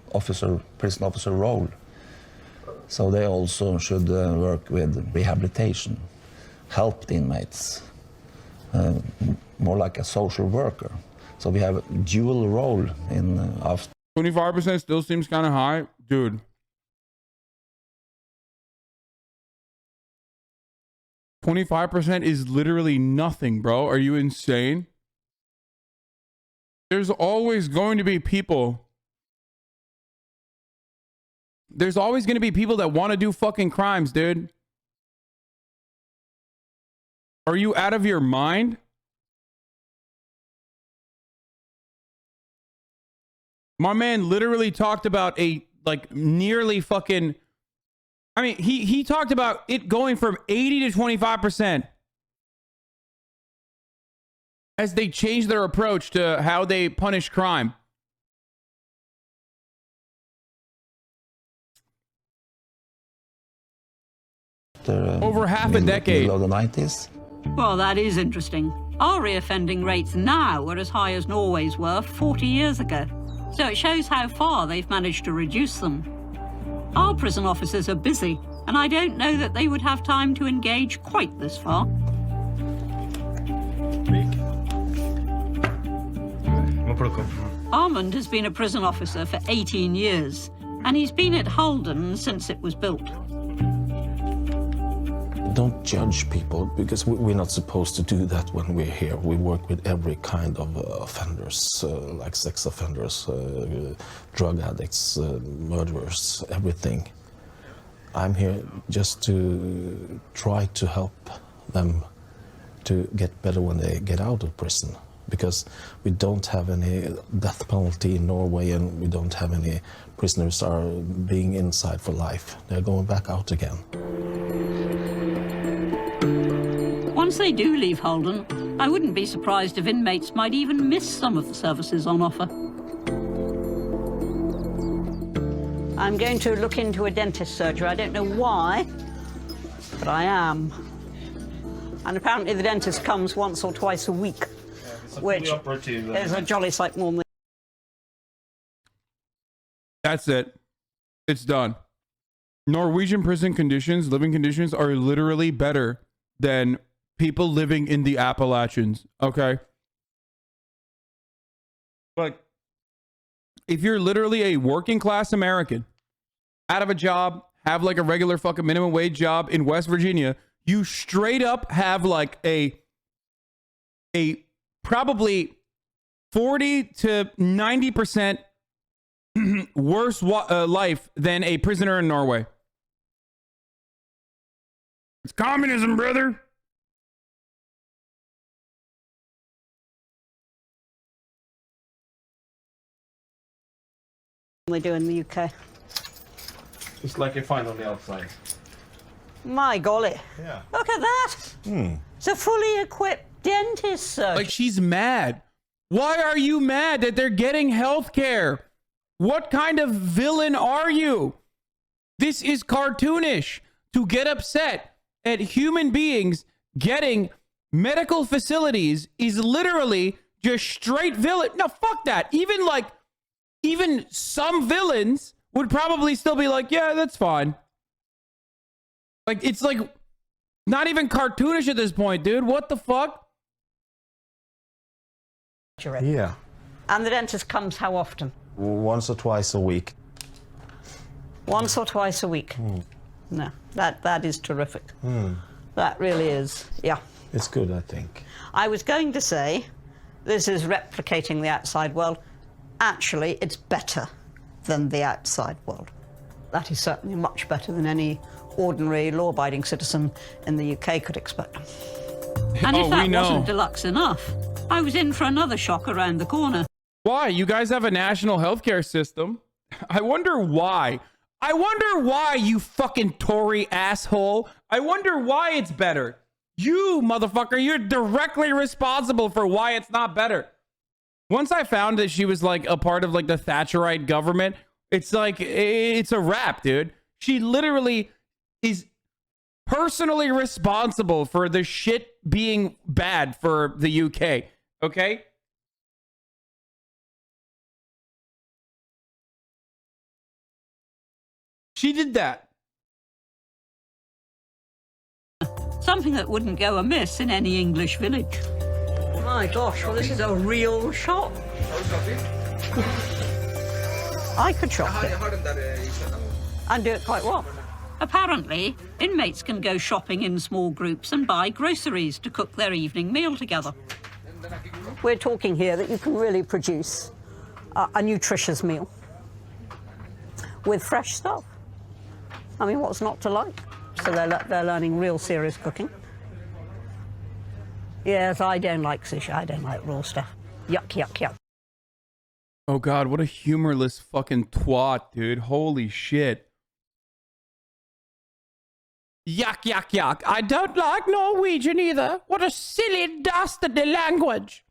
prison officer role. So they also should work with rehabilitation, help the inmates, more like a social worker. So we have a dual role in after. 25% still seems kind of high, dude. $25% is literally nothing, bro. Are you insane? There's always going to be people. There's always going to be people that want to do fucking crimes, dude. Are you out of your mind? My man literally talked about nearly fucking, I mean, he talked about it going from 80 to 25% as they change their approach to how they punish crime. Over half a decade. Middle of the 90s. Well, that is interesting. Our reoffending rates now are as high as Norway's were 40 years ago. So it shows how far they've managed to reduce them. Our prison officers are busy, and I don't know that they would have time to engage quite this far. Armand has been a prison officer for 18 years, and he's been at Halden since it was built. Don't judge people, because we're not supposed to do that when we're here. We work with every kind of offenders, like sex offenders, drug addicts, murderers, everything. I'm here just to try to help them to get better when they get out of prison, because we don't have any death penalty in Norway, and we don't have any prisoners are being inside for life. They're going back out again. Once they do leave Halden, I wouldn't be surprised if inmates might even miss some of the services on offer. I'm going to look into a dentist surgery. I don't know why, but I am. And apparently the dentist comes once or twice a week, which is a jolly sight more than... That's it. It's done. Norwegian prison conditions, living conditions, are literally better than people living in the Appalachians, okay? Like, if you're literally a working class American, out of a job, have like a regular fucking minimum wage job in West Virginia, you straight up have like a probably 40 to 90% worse life than a prisoner in Norway. It's communism, brother. They do in the UK. It's like you find on the outside. My golly. Yeah. Look at that. It's a fully equipped dentist surgery. Like, she's mad. Why are you mad that they're getting health care? What kind of villain are you? This is cartoonish. To get upset at human beings getting medical facilities is literally just straight villain. No, fuck that. Even some villains would probably still be like, yeah, that's fine. Like, it's like, Not even cartoonish at this point, dude. What the fuck? Yeah. And the dentist comes how often? Once or twice a week. Once or twice a week? No, that is terrific. That really is, yeah. It's good, I think. I was going to say, this is replicating the outside world. Actually, it's better than the outside world. That is certainly much better than any ordinary law-abiding citizen in the UK could expect. And if that wasn't deluxe enough, I was in for another shock around the corner. Why? You guys have a national healthcare system. I wonder why. I wonder why, you fucking Tory asshole. I wonder why it's better. You, motherfucker, you're directly responsible for why it's not better. Once I found that she was like a part of like the Thatcherite government, it's like, it's a wrap, dude. She literally is personally responsible for the shit being bad for the UK, okay? She did that. Something that wouldn't go amiss in any English village. My gosh, well, this is a real shop. I could shop here and do it quite well. Apparently, inmates can go shopping in small groups and buy groceries to cook their evening meal together. We're talking here that you can really produce a nutritious meal with fresh stuff. I mean, what's not to like? So they're learning real serious cooking. Yes, I don't like sushi. I don't like raw stuff. Yuck, yuck, yuck. Oh God, what a humorless fucking twat, dude. Holy shit. Yuck, yuck, yuck. I don't like Norwegian either. What a silly, dastardly language.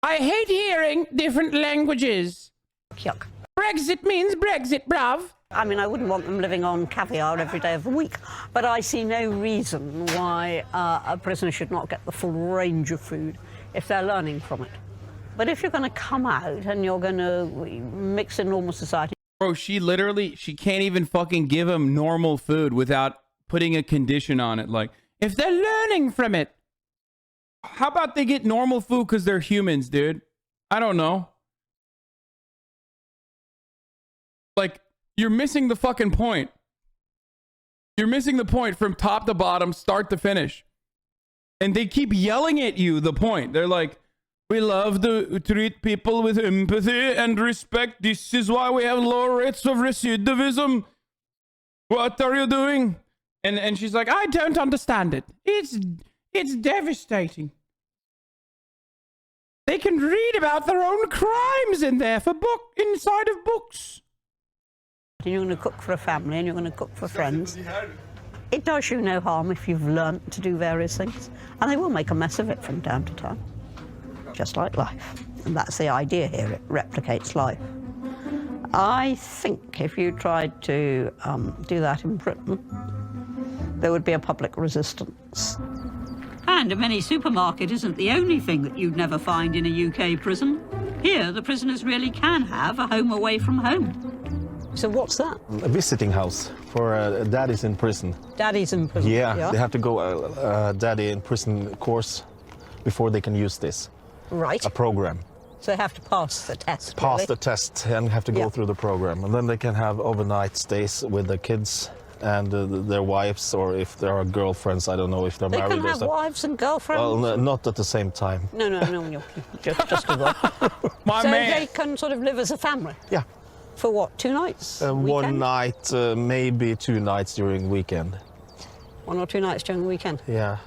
I hate hearing different languages. Yuck. Brexit means Brexit, bruv. I mean, I wouldn't want them living on caviar every day of the week, but I see no reason why a prisoner should not get the full range of food if they're learning from it. But if you're going to come out and you're going to mix in normal society... Bro, she can't even fucking give them normal food without putting a condition on it. Like, if they're learning from it, how about they get normal food because they're humans, dude? I don't know. Like, you're missing the fucking point. You're missing the point from top to bottom, start to finish. And they keep yelling at you the point. They're like, we love to treat people with empathy and respect. This is why we have low rates of recidivism. What are you doing? And she's like, I don't understand it. It's devastating. They can read about their own crimes in there inside of books. You're going to cook for a family and you're going to cook for friends. It does you no harm if you've learnt to do various things. And they will make a mess of it from time to time. Just like life. And that's the idea here, it replicates life. I think if you tried to do that in Britain, there would be a public resistance. And a mini supermarket isn't the only thing that you'd never find in a UK prison. Here, the prisoners really can have a home away from home. So what's that? A visiting house for daddies in prison. Daddies in prison? Yeah, they have to go daddy in prison course before they can use this. Right. A program. So they have to pass the test, Pass really? the test and have to go through the program. And then they can have overnight stays with their kids and their wives, or if there are girlfriends, I don't know if they're married. They can have wives and girlfriends? Well, not at the same time. No, just a girl. My so man. they can sort of live as a family? Yeah. For what, 2 nights? One night, maybe 2 nights during weekend. 1 or 2 nights during the weekend? Yeah.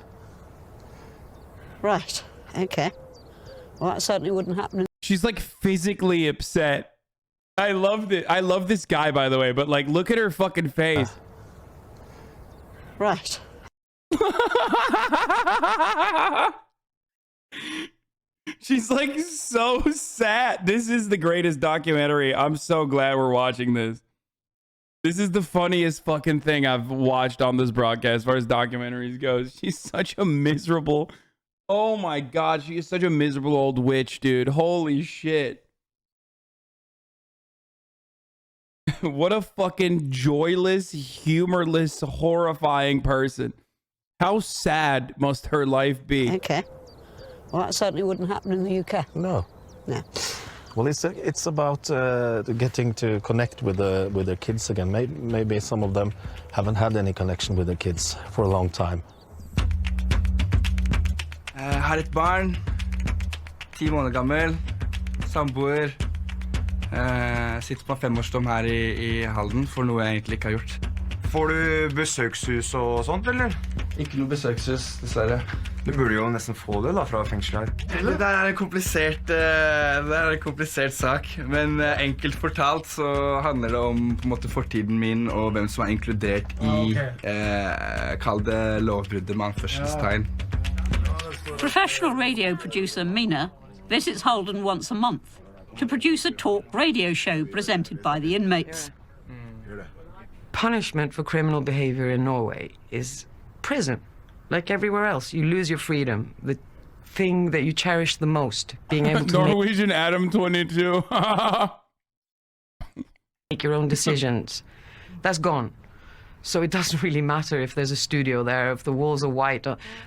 Right, okay. Well, that certainly wouldn't happen. She's like physically upset. I loved it. I love this guy, by the way, but like, look at her fucking face. Right. She's like so sad. This is the greatest documentary. I'm so glad we're watching this. This is the funniest fucking thing I've watched on this broadcast as far as documentaries goes. She's such a miserable... Oh my God, she is such a miserable old witch, dude. Holy shit. What a fucking joyless, humorless, horrifying person. How sad must her life be? Okay. Well, that certainly wouldn't happen in the UK. No. No. Well, it's about getting to connect with their kids again. Maybe some of them haven't had any connection with their kids for a long time. Har et barn, 10 måneder gammel, samboer. Sitter på 5-årsdom her i Halden for noe jeg egentlig ikke har gjort. Får du besøkshus og sånt, eller? Ikke noe besøkshus, dessverre. Du burde jo nesten få det da, fra fengselet her. Det der er en komplisert sak, men enkelt fortalt så handler det om på en måte fortiden min og hvem som er inkludert i, kall det lovbruddet med anførselstegn. Professional radio producer Mina visits Halden once a month to produce a talk radio show presented by the inmates. Punishment for criminal behavior in Norway is prison. Like everywhere else, you lose your freedom, the thing that you cherish the most, being able to Norwegian Adam 22. make your own decisions. That's gone. So it doesn't really matter if there's a studio there, if the walls are white.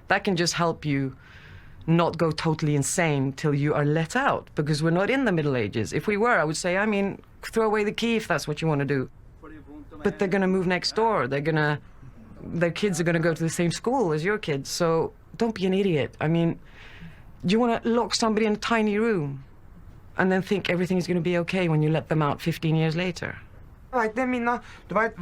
That can just help you not go totally insane till you are let out, because we're not in the Middle Ages. If we were, I would say, I mean, throw away the key if that's what you want to do. But they're going to move next door. Their kids are going to go to the same school as your kids, so don't be an idiot. I mean, do you want to lock somebody in a tiny room and then think everything is going to be okay when you let them out 15 years later? Vet det, Minna. Du vet,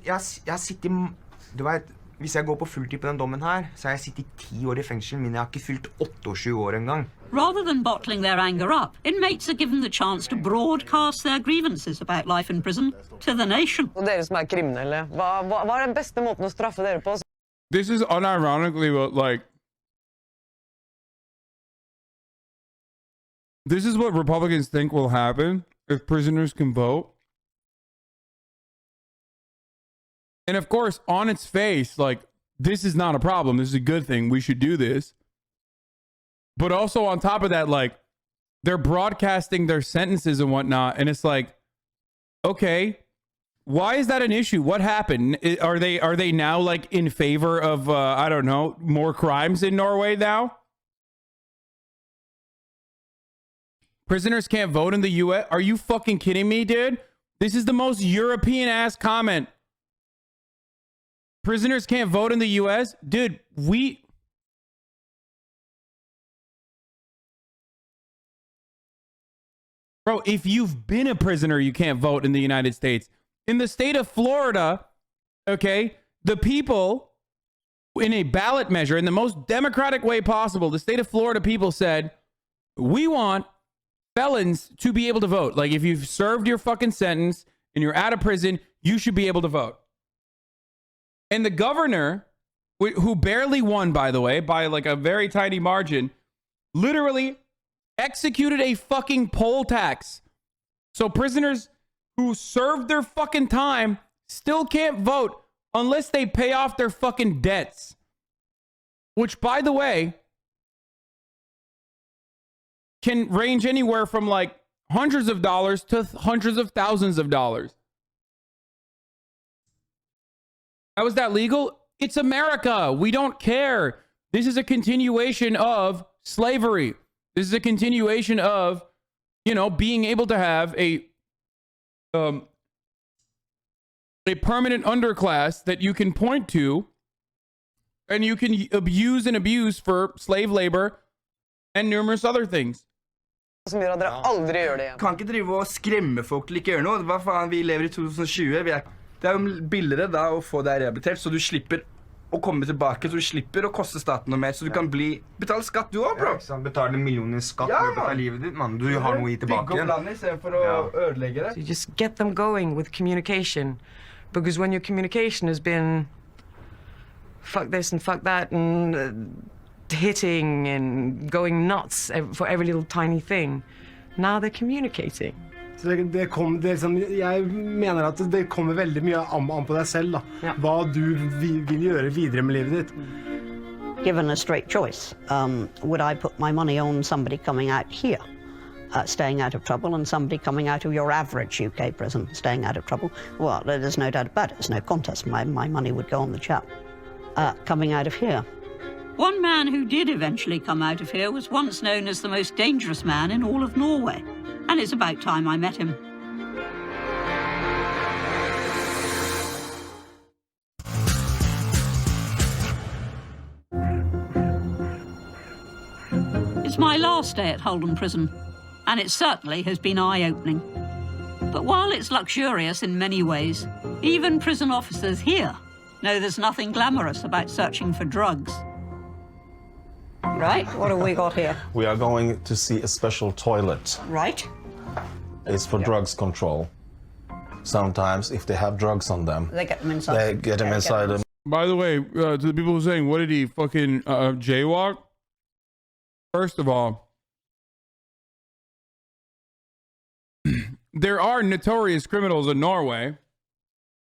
jeg sitter, du vet, hvis jeg går på fulltid på den dommen her, så har jeg sittet 10 år i fengsel, men jeg har ikke fylt 28 år engang. Rather than bottling their anger up, inmates are given the chance to broadcast their grievances about life in prison to the nation. Og dere som er kriminelle, hva er den beste måten å straffe dere på? This is unironically what, like, this is what Republicans think will happen if prisoners can vote. And of course, on its face, like, this is not a problem. This is a good thing. We should do this. But also on top of that, like, they're broadcasting their sentences and whatnot. And it's like, okay, why is that an issue? What happened? Are they now like in favor of, I don't know, more crimes in Norway now? Prisoners can't vote in the U.S. Are you fucking kidding me, dude? This is the most European ass comment. Prisoners can't vote in the U.S. Dude, Bro, if you've been a prisoner, you can't vote in the United States. In the state of Florida, okay, the people, in a ballot measure, in the most democratic way possible, the state of Florida people said, we want felons to be able to vote. Like, if you've served your fucking sentence and you're out of prison, you should be able to vote. And the governor, who barely won, by the way, by like a very tiny margin, literally executed a fucking poll tax. So prisoners who served their fucking time still can't vote unless they pay off their fucking debts. Which, by the way, can range anywhere from like hundreds of dollars to hundreds of thousands of dollars. How is that legal? It's America. We don't care. This is a continuation of slavery. This is a continuation of, you know, being able to have a permanent underclass that you can point to and you can abuse for slave labor and numerous other things. Som gjør at dere aldri gjør det igjen. Kan ikke drive og skremme folk til ikke gjøre noe. Hva faen, vi lever i 2020. Det er jo billigere da å få deg rehabilitert, så du slipper å komme tilbake, så du slipper å koste staten noe mer, så du kan betale skatt du også, bro. Ja, betale millioner i skatt i løpet av livet ditt, man. Du har noe i tilbake igjen. Bygge opp landet i stedet for å ødelegge det. So you just get them going with communication, because when your communication has been fuck this and fuck that and hitting and going nuts for every little tiny thing, now they're communicating. Så jeg mener at det kommer veldig mye an på deg selv, da. Hva du vil gjøre videre med livet ditt. Given a straight choice, would I put my money on somebody coming out here, staying out of trouble, and somebody coming out of your average UK prison, staying out of trouble? Well, there's no doubt about it. There's no contest. My money would go on the chap. coming out of here. One man who did eventually come out of here was once known as the most dangerous man in all of Norway, and it's about time I met him. It's my last day at Halden Prison, and it certainly has been eye-opening. But while it's luxurious in many ways, even prison officers here know there's nothing glamorous about searching for drugs. Right, what have we got here? We are going to see a special toilet. Right. It's for drugs control. Sometimes, if they have drugs on them, They get them inside. they get them inside them. By the way, to the people who are saying, what did he fucking jaywalk? First of all, there are notorious criminals in Norway.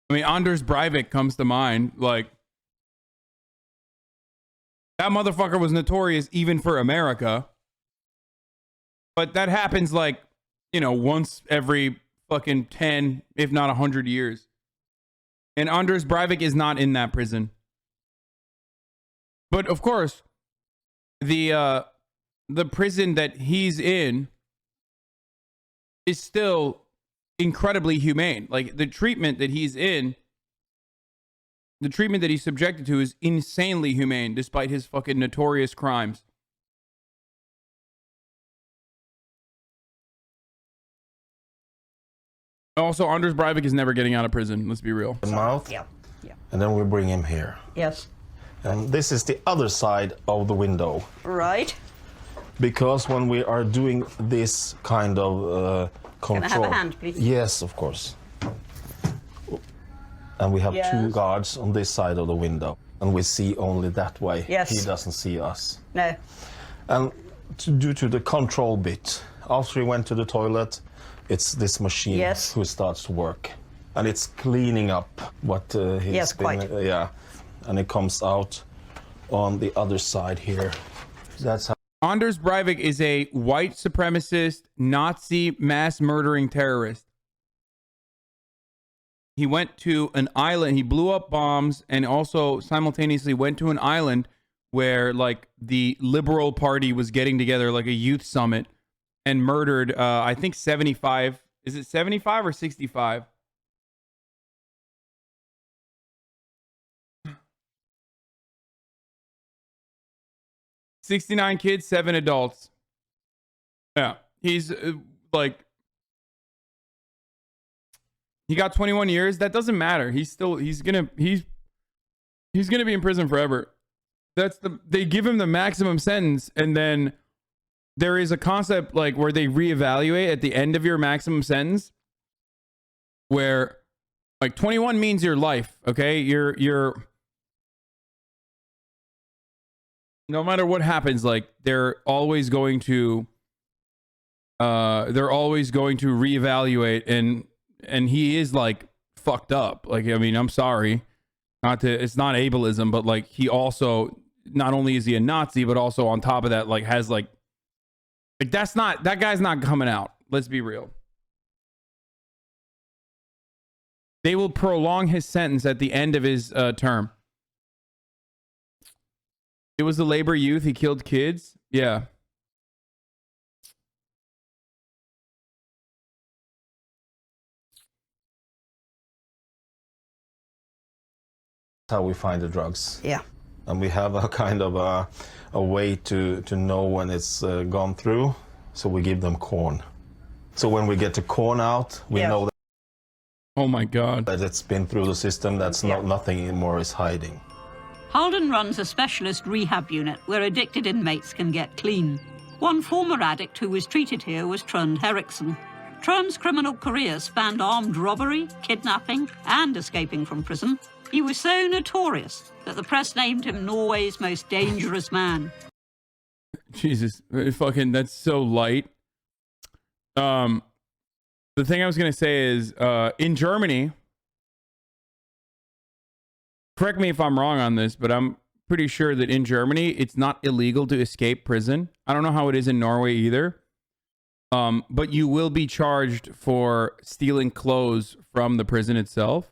I mean, Anders Breivik comes to mind. Like, that motherfucker was notorious even for America. But that happens like, you know, once every fucking 10, if not 100 years. And Anders Breivik is not in that prison. But of course, the prison that he's in is still incredibly humane. Like, the treatment that he's in, the treatment that he's subjected to is insanely humane, despite his fucking notorious crimes. Also, Anders Breivik is never getting out of prison. Let's be real. The mouth. Yeah. Yeah. And then we bring him here. Yes. And this is the other side of the window. Right. Because when we are doing this kind of control... Can I have a hand, please? Yes, of course. And we have Yes. 2 guards on this side of the window. And we see only that way. Yes. He doesn't see us. No. And due to the control bit, after he went to the toilet, it's this machine Yes. who starts to work. And it's cleaning up what he's Yes, been... quite. Yeah. And it comes out on the other side here. That's how... Anders Breivik is a white supremacist, Nazi mass murdering terrorist. He went to an island, he blew up bombs, and also simultaneously went to an island where, like, the Liberal Party was getting together, like a youth summit, and murdered, I think 75, is it 75 or 65? $69 kids, 7 adults. Yeah, he's like, he got 21 years. That doesn't matter. He's gonna be in prison forever. They give him the maximum sentence, and then there is a concept like where they reevaluate at the end of your maximum sentence, where like 21 means your life. Okay, you're no matter what happens, like they're always going to reevaluate, and he is like fucked up. Like, I mean, I'm sorry, it's not ableism, but like he also, not only is he a Nazi, but also on top of that, like has like that guy's not coming out. Let's be real. They will prolong his sentence at the end of his term. It was the labor youth. He killed kids. Yeah. How we find the drugs. Yeah. And we have a kind of a way to know when it's gone through. So we give them corn. So when we get the corn out, we know that. Oh my God. That it's been through the system. That's nothing anymore is hiding. Halden runs a specialist rehab unit where addicted inmates can get clean. One former addict who was treated here was Trond Henriksen. Trond's criminal career spanned armed robbery, kidnapping, and escaping from prison. He was so notorious that the press named him Norway's most dangerous man. Jesus, fucking, that's so light. The thing I was gonna say is, in Germany, correct me if I'm wrong on this, but I'm pretty sure that in Germany, it's not illegal to escape prison. I don't know how it is in Norway either. But you will be charged for stealing clothes from the prison itself.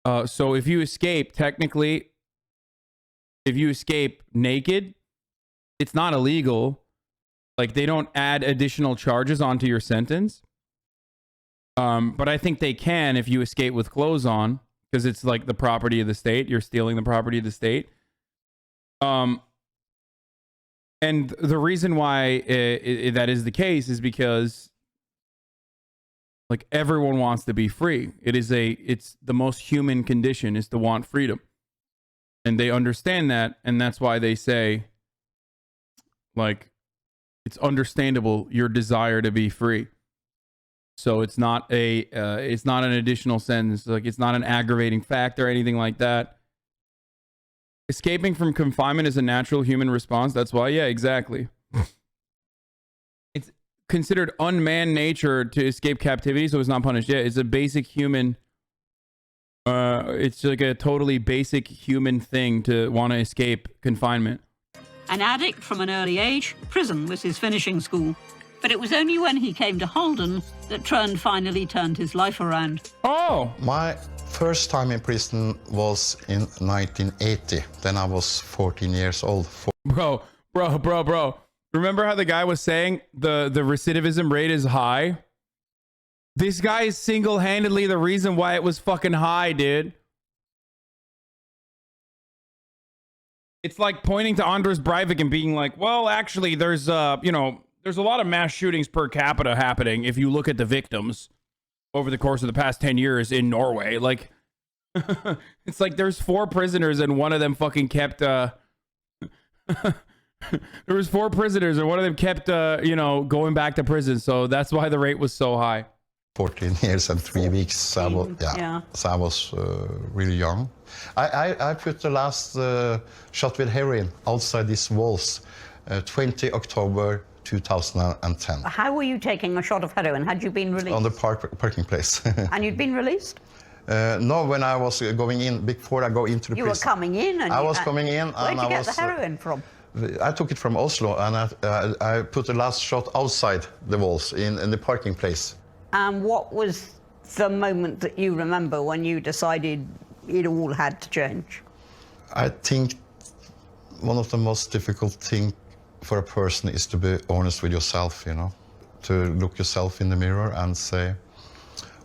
So if you escape, technically, if you escape naked, it's not illegal. Like, they don't add additional charges onto your sentence. But I think they can if you escape with clothes on, because it's like the property of the state. You're stealing the property of the state. And the reason why that is the case is because, like, everyone wants to be free. It's the most human condition is to want freedom. And they understand that, and that's why they say, like, it's understandable your desire to be free. So it's not an additional sentence. Like, it's not an aggravating fact or anything like that. Escaping from confinement is a natural human response. That's why, yeah, exactly. It's considered unmanned nature to escape captivity, so it's not punished. Yeah, it's a basic human. It's like a totally basic human thing to want to escape confinement. An addict from an early age, prison was his finishing school. But it was only when he came to Halden that Trond finally turned his life around. Oh! My first time in prison was in 1980. Then I was 14 years old. Bro. Remember how the guy was saying the recidivism rate is high? This guy is single-handedly the reason why it was fucking high, dude. It's like pointing to Anders Breivik and being like, well, actually, there's a lot of mass shootings per capita happening if you look at the victims over the course of the past 10 years in Norway. Like, it's like there's 4 prisoners and one of them fucking kept, there was 4 prisoners and one of them kept, going back to prison. So that's why the rate was so high. 14 years and 3 weeks. So I was really young. I put the last shot with heroin outside these walls, 20 October 2010. How were you taking a shot of heroin? Had you been released? On the parking place. And you'd been released? No, when I was going in, before I go into the prison. You were coming in? And I was coming in. Where'd you get the heroin from? I took it from Oslo, and I put the last shot outside the walls in the parking place. And what was the moment that you remember when you decided it all had to change? I think one of the most difficult things for a person is to be honest with yourself, to look yourself in the mirror and say,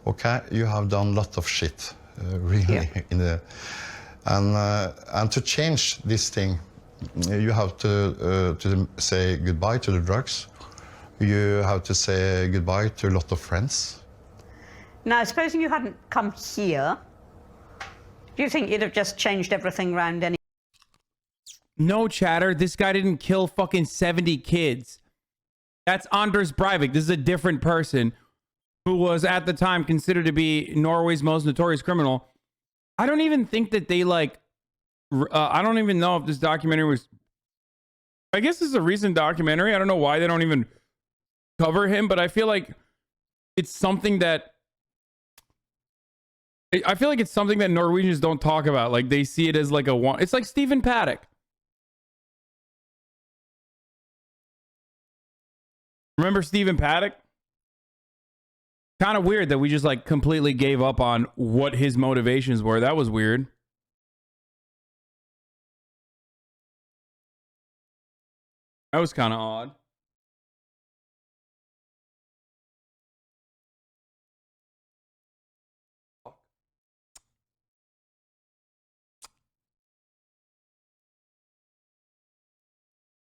okay, you have done a lot of shit, really. Yeah. And to change this thing, you have to say goodbye to the drugs. You have to say goodbye to a lot of friends. Now, supposing you hadn't come here, do you think you'd have just changed everything around any? No, chatter. This guy didn't kill fucking 70 kids. That's Anders Breivik. This is a different person who was at the time considered to be Norway's most notorious criminal. I don't even think that they I don't even know if this documentary was. I guess this is a recent documentary. I don't know why they don't even cover him, but I feel like it's something that. I feel like it's something that Norwegians don't talk about. Like, they see it as like it's like Stephen Paddock. Remember Stephen Paddock? Kind of weird that we just like completely gave up on what his motivations were. That was weird. That was kind of odd.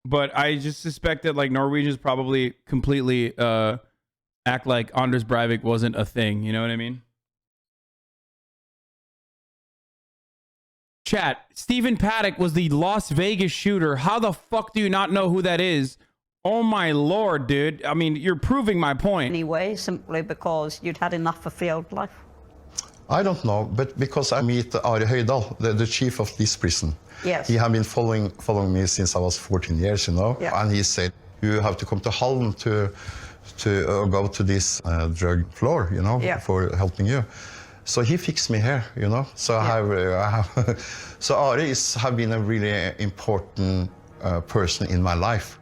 But I just suspect that like Norwegians probably completely act like Anders Breivik wasn't a thing. You know what I mean? Chat, Stephen Paddock was the Las Vegas shooter. How the fuck do you not know who that is? Oh my lord, dude. I mean, you're proving my point. Anyway, simply because you'd had enough of field life? I don't know, but because I meet Are Høydahl, the chief of this prison. Yes. He has been following me since I was 14 years, Yeah. And he said, you have to come to Halden to go to this drug floor, Yeah. for helping you. So he fixed me here, So I have so Are has been a really important person in my life.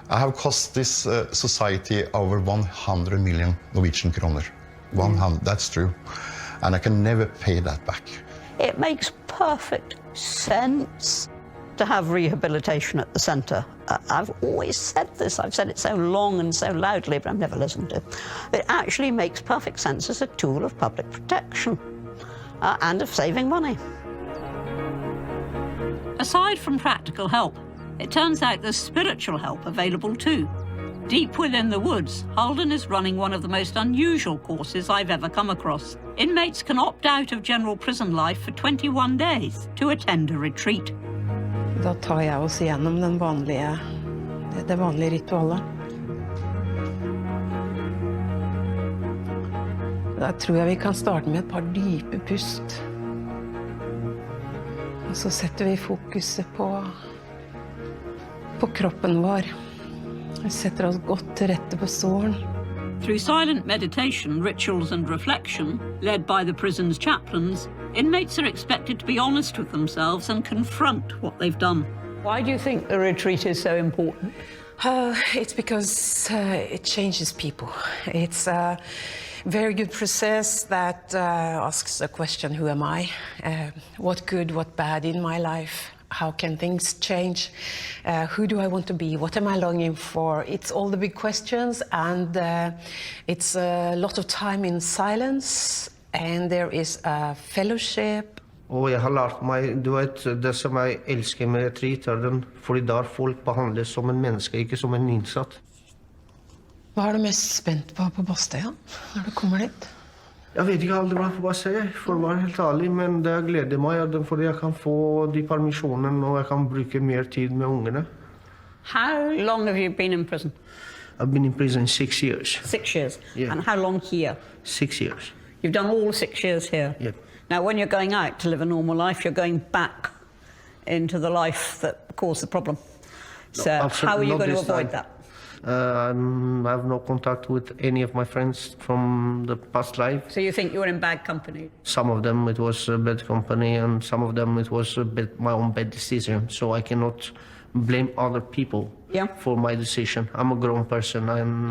I have cost this society over 100 million Norwegian kroner. 100, that's true. And I can never pay that back. It makes perfect sense to have rehabilitation at the centre. I've always said this. I've said it so long and so loudly, but I've never listened to it. It actually makes perfect sense as a tool of public protection and of saving money. Aside from practical help, it turns out there's spiritual help available too. Deep within the woods, Halden is running one of the most unusual courses I've ever come across. Inmates can opt out of general prison life for 21 days to attend a retreat. Da tar jeg oss igjennom det vanlige ritualet. Da tror jeg vi kan starte med et par dype pust. Og så setter vi fokuset på kroppen vår. Vi setter oss godt til rette på såren. Through silent meditation, rituals and reflection, led by the prison's chaplains, inmates are expected to be honest with themselves and confront what they've done. Why do you think the retreat is so important? It's because it changes people. It's a very good process that asks the question, who am I? What good, what bad in my life? How can things change? Who do I want to be? What am I longing for? It's all the big questions, and it's a lot of time in silence, and there is a fellowship. Og jeg har lært meg, du vet, det som jeg elsker med retreat, fordi der folk behandles som en menneske, ikke som en innsatt. Hva er du mest spent på Bastøya, når du kommer dit? Jeg vet ikke aldri hva jeg får bare si, for å være helt ærlig, men det gleder meg, fordi jeg kan få de permisjonene, og jeg kan bruke mer tid med ungene. How long have you been in prison? I've been in prison 6 years. 6 years? Yeah. And how long here? 6 years. You've done all 6 years here? Yep. Now, when you're going out to live a normal life, you're going back into the life that caused the problem. So how are you going to avoid that? I have no contact with any of my friends from the past life. So you think you were in bad company? Some of them it was a bad company, and some of them it was my own bad decision. So I cannot blame other people for my decision. I'm a grown person, and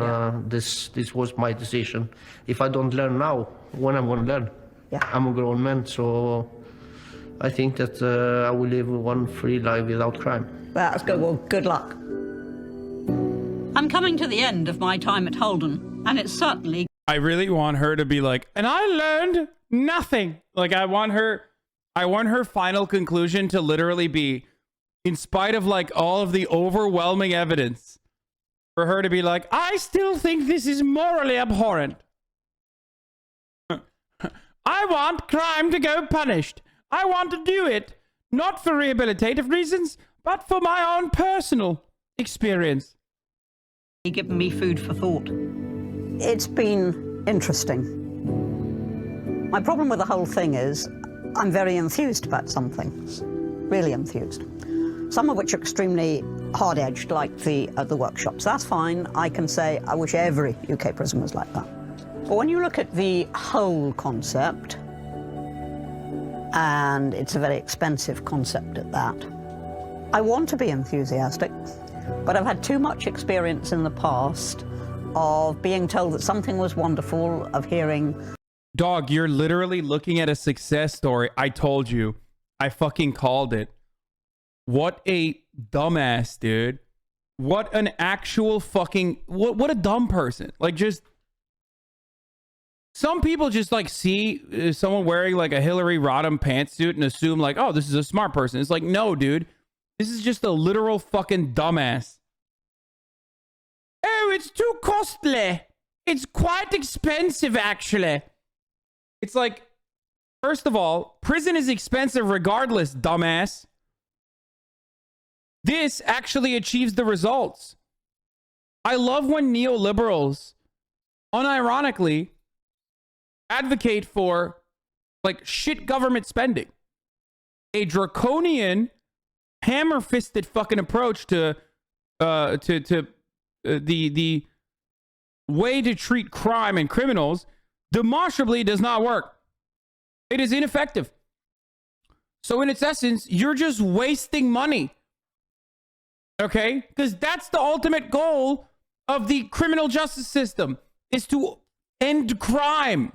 this was my decision. If I don't learn now, when I'm going to learn? I'm a grown man, so I think that I will live one free life without crime. That's good. Well, good luck. I'm coming to the end of my time at Halden, and it's certainly... I really want her to be like, and I learned nothing. Like, I want her final conclusion to literally be, in spite of like all of the overwhelming evidence, for her to be like, I still think this is morally abhorrent. I want crime to go punished. I want to do it, not for rehabilitative reasons, but for my own personal experience. Given me food for thought. It's been interesting. My problem with the whole thing is I'm very enthused about some things, really enthused. Some of which are extremely hard-edged, like the workshops. That's fine. I can say I wish every UK prison was like that. But when you look at the whole concept, and it's a very expensive concept at that, I want to be enthusiastic. But I've had too much experience in the past of being told that something was wonderful, of hearing... Dog, you're literally looking at a success story. I told you. I fucking called it. What a dumbass, dude. What an actual fucking... What a dumb person. Like, just... Some people just, like, see someone wearing, like, a Hillary Rodham pantsuit and assume, like, oh, this is a smart person. It's like, no, dude. This is just a literal fucking dumbass. Oh, it's too costly. It's quite expensive, actually. It's like, first of all, prison is expensive regardless, dumbass. This actually achieves the results. I love when neoliberals, unironically, advocate for, like, shit government spending. A draconian, hammer-fisted fucking approach to the way to treat crime and criminals demonstrably does not work. It is ineffective. So in its essence, you're just wasting money. Okay? Because that's the ultimate goal of the criminal justice system, is to end crime.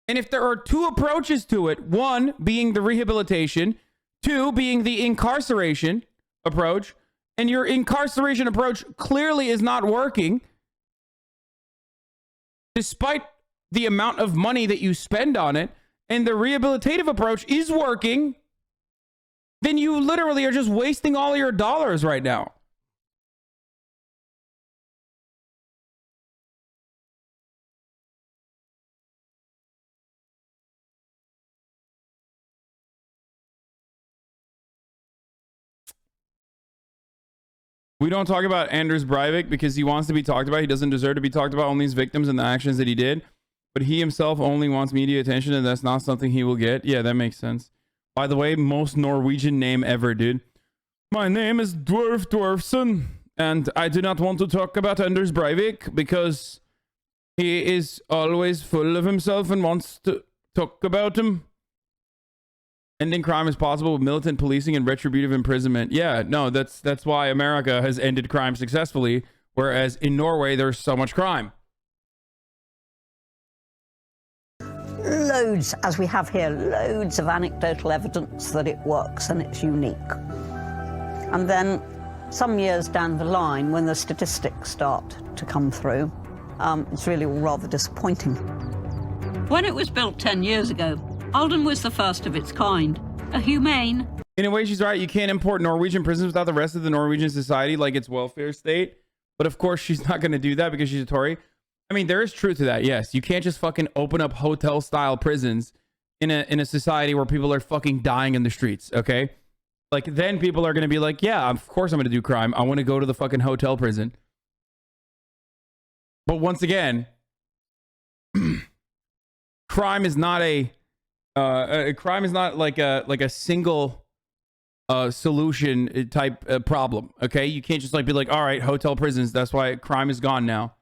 And if there are two approaches to it, one being the rehabilitation, two being the incarceration approach, and your incarceration approach clearly is not working, despite the amount of money that you spend on it, and the rehabilitative approach is working, then you literally are just wasting all of your dollars right now. We don't talk about Anders Breivik because he wants to be talked about. He doesn't deserve to be talked about, only his victims and the actions that he did. But he himself only wants media attention, and that's not something he will get. Yeah, that makes sense. By the way, most Norwegian name ever, dude. My name is Dwarf Dwarfson, and I do not want to talk about Anders Breivik because he is always full of himself and wants to talk about him. Ending crime is possible with militant policing and retributive imprisonment. Yeah, no, that's why America has ended crime successfully, whereas in Norway there's so much crime. Loads, as we have here, loads of anecdotal evidence that it works and it's unique. And then some years down the line, when the statistics start to come through, it's really rather disappointing. When it was built 10 years ago, Halden was the first of its kind, a humane... In a way, she's right. You can't import Norwegian prisons without the rest of the Norwegian society, like its welfare state. But of course, she's not going to do that because she's a Tory. I mean, there is truth to that, yes. You can't just fucking open up hotel-style prisons in a society where people are fucking dying in the streets, okay? Like, then people are going to be like, yeah, of course I'm going to do crime. I want to go to the fucking hotel prison. But once again, crime is not crime is not like a single solution type problem, okay? You can't just like be like, all right, hotel prisons, that's why crime is gone now.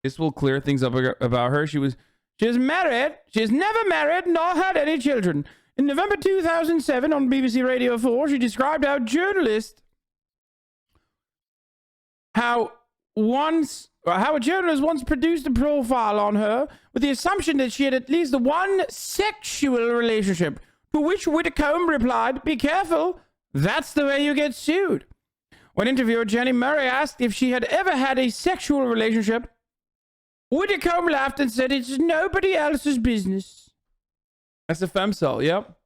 This will clear things up about her. She is married. She has never married nor had any children. In November 2007 on BBC Radio 4, she described how a journalist once produced a profile on her with the assumption that she had at least one sexual relationship, to which Widdecombe replied, "Be careful, that's the way you get sued." When interviewed, Jenny Murray asked if she had ever had a sexual relationship. Widdecombe laughed and said, "It's nobody else's business." That's a femcel, yep.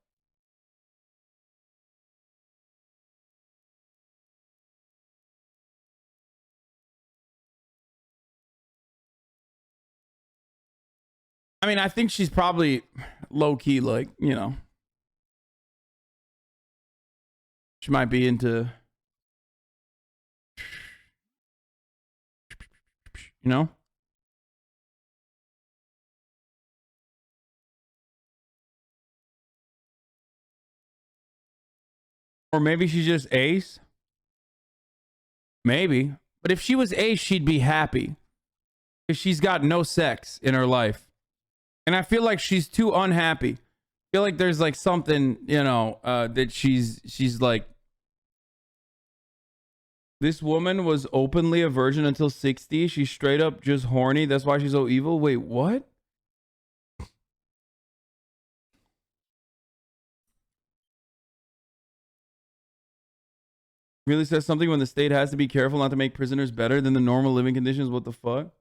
I mean, I think she's probably low-key, like, you know. She might be into... You know? Or maybe she's just ace. Maybe. But if she was ace, she'd be happy. Because she's got no sex in her life. And I feel like she's too unhappy. I feel like there's like something, you know, that she's like... This woman was openly a virgin until 60. She's straight up just horny. That's why she's so evil. Wait, what? Really says something when the state has to be careful not to make prisoners better than the normal living conditions. What the fuck?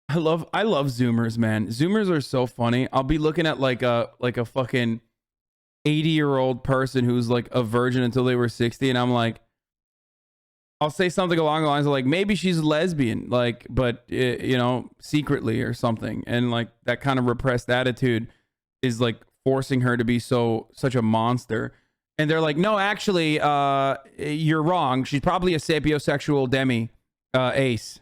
I love Zoomers, man. Zoomers are so funny. I'll be looking at like a fucking 80-year-old person who's like a virgin until they were 60, and I'm like, I'll say something along the lines of like, maybe she's lesbian, like, but you know, secretly or something, and like that kind of repressed attitude is like forcing her to be such a monster. And they're like, no, actually, you're wrong. She's probably a sapiosexual demi ace.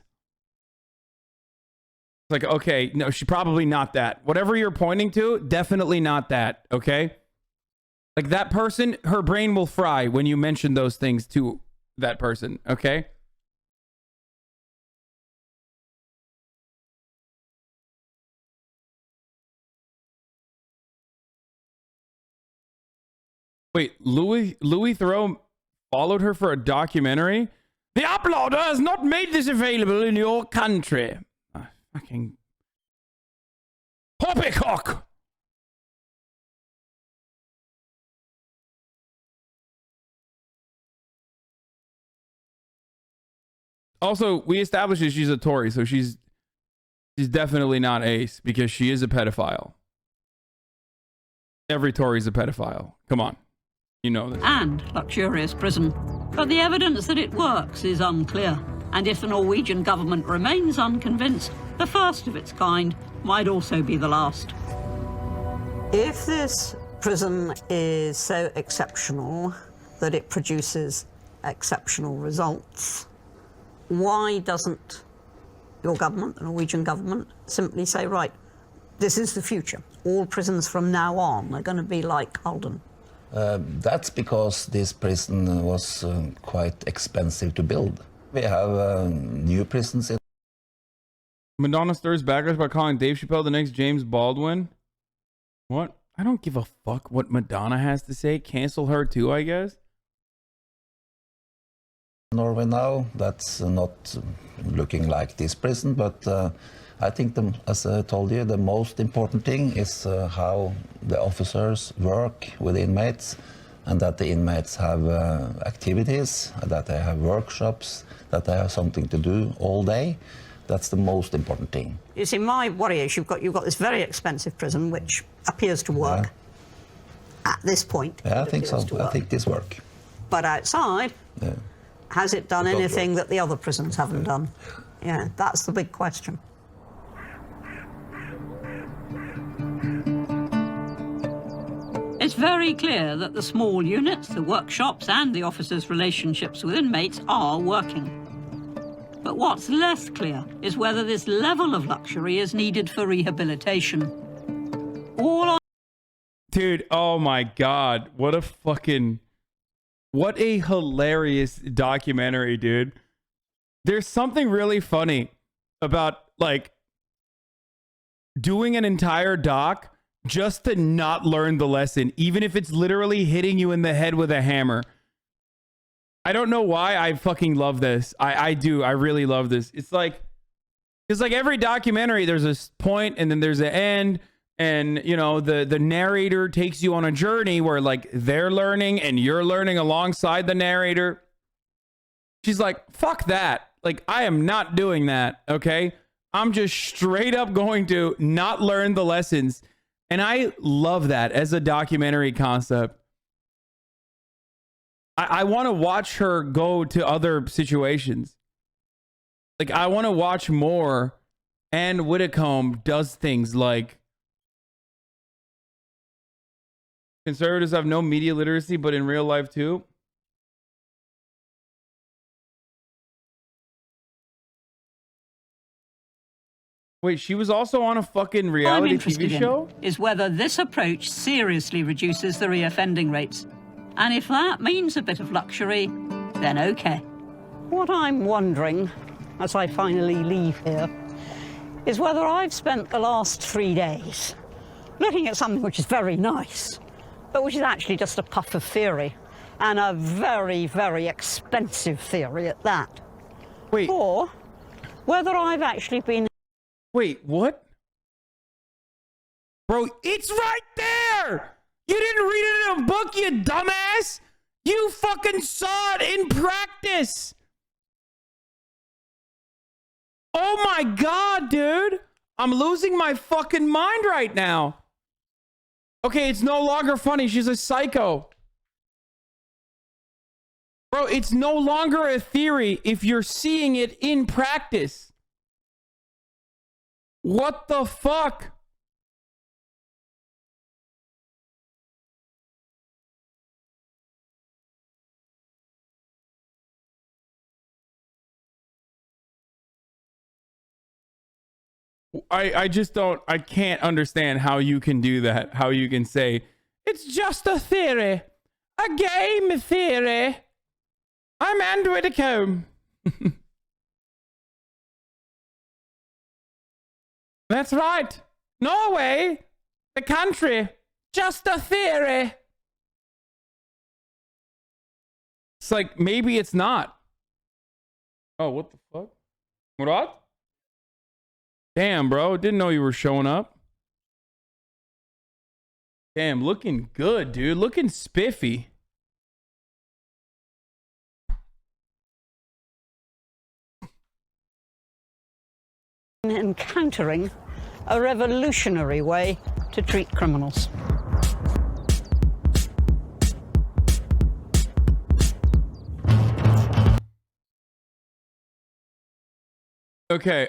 It's like, okay, no, she's probably not that. Whatever you're pointing to, definitely not that, okay? Like that person, her brain will fry when you mention those things to that person, okay? Wait, Louis Theroux followed her for a documentary? The uploader has not made this available in your country. Fucking poppycock. Also, we established that she's a Tory, so she's definitely not ace because she is a pedophile. Every Tory's a pedophile. Come on. You know this. And luxurious prison. But the evidence that it works is unclear. And if the Norwegian government remains unconvinced, the first of its kind might also be the last. If this prison is so exceptional that it produces exceptional results, why doesn't your government, the Norwegian government, simply say, right, this is the future. All prisons from now on are going to be like Halden? That's because this prison was quite expensive to build. We have new prisons in. Madonna stirs backers by calling Dave Chappelle the next James Baldwin. What? I don't give a fuck what Madonna has to say. Cancel her too, I guess. Norway now, that's not looking like this prison, but I think, as I told you, the most important thing is how the officers work with inmates, and that the inmates have activities, that they have workshops, that they have something to do all day. That's the most important thing. You see, my worry is you've got this very expensive prison which appears to work at this point. Yeah, I think so. I think this works. But outside, has it done anything that the other prisons haven't done? Yeah, that's the big question. It's very clear that the small units, the workshops, and the officers' relationships with inmates are working. But what's less clear is whether this level of luxury is needed for rehabilitation. Dude, oh my God. What a hilarious documentary, dude. There's something really funny about, like, doing an entire doc just to not learn the lesson, even if it's literally hitting you in the head with a hammer. I don't know why I fucking love this. I do. I really love this. It's like every documentary, there's a point and then there's an end. And, you know, the narrator takes you on a journey where, like, they're learning and you're learning alongside the narrator. She's like, fuck that. Like, I am not doing that, okay? I'm just straight up going to not learn the lessons. And I love that as a documentary concept. I want to watch her go to other situations. Like, I want to watch more. Ann Widdecombe does things like, conservatives have no media literacy, but in real life too. Wait, she was also on a fucking reality TV show? Is whether this approach seriously reduces the reoffending rates. And if that means a bit of luxury, then okay. What I'm wondering, as I finally leave here, is whether I've spent the last 3 days looking at something which is very nice, but which is actually just a puff of theory, and a very, very expensive theory at that. Wait. Or whether I've actually been... Wait, what? Bro, it's right there! You didn't read it in a book, you dumbass! You fucking saw it in practice! Oh my God, dude! I'm losing my fucking mind right now. Okay, it's no longer funny. She's a psycho. Bro, it's no longer a theory if you're seeing it in practice. What the fuck? I just don't, I can't understand how you can do that. How you can say, it's just a theory. A game theory. I'm Ann Widdecombe. That's right. Norway, the country, just a theory. It's like, maybe it's not. Oh, what the fuck? What? Damn, bro. Didn't know you were showing up. Damn, looking good, dude. Looking spiffy. Encountering a revolutionary way to treat criminals. Okay.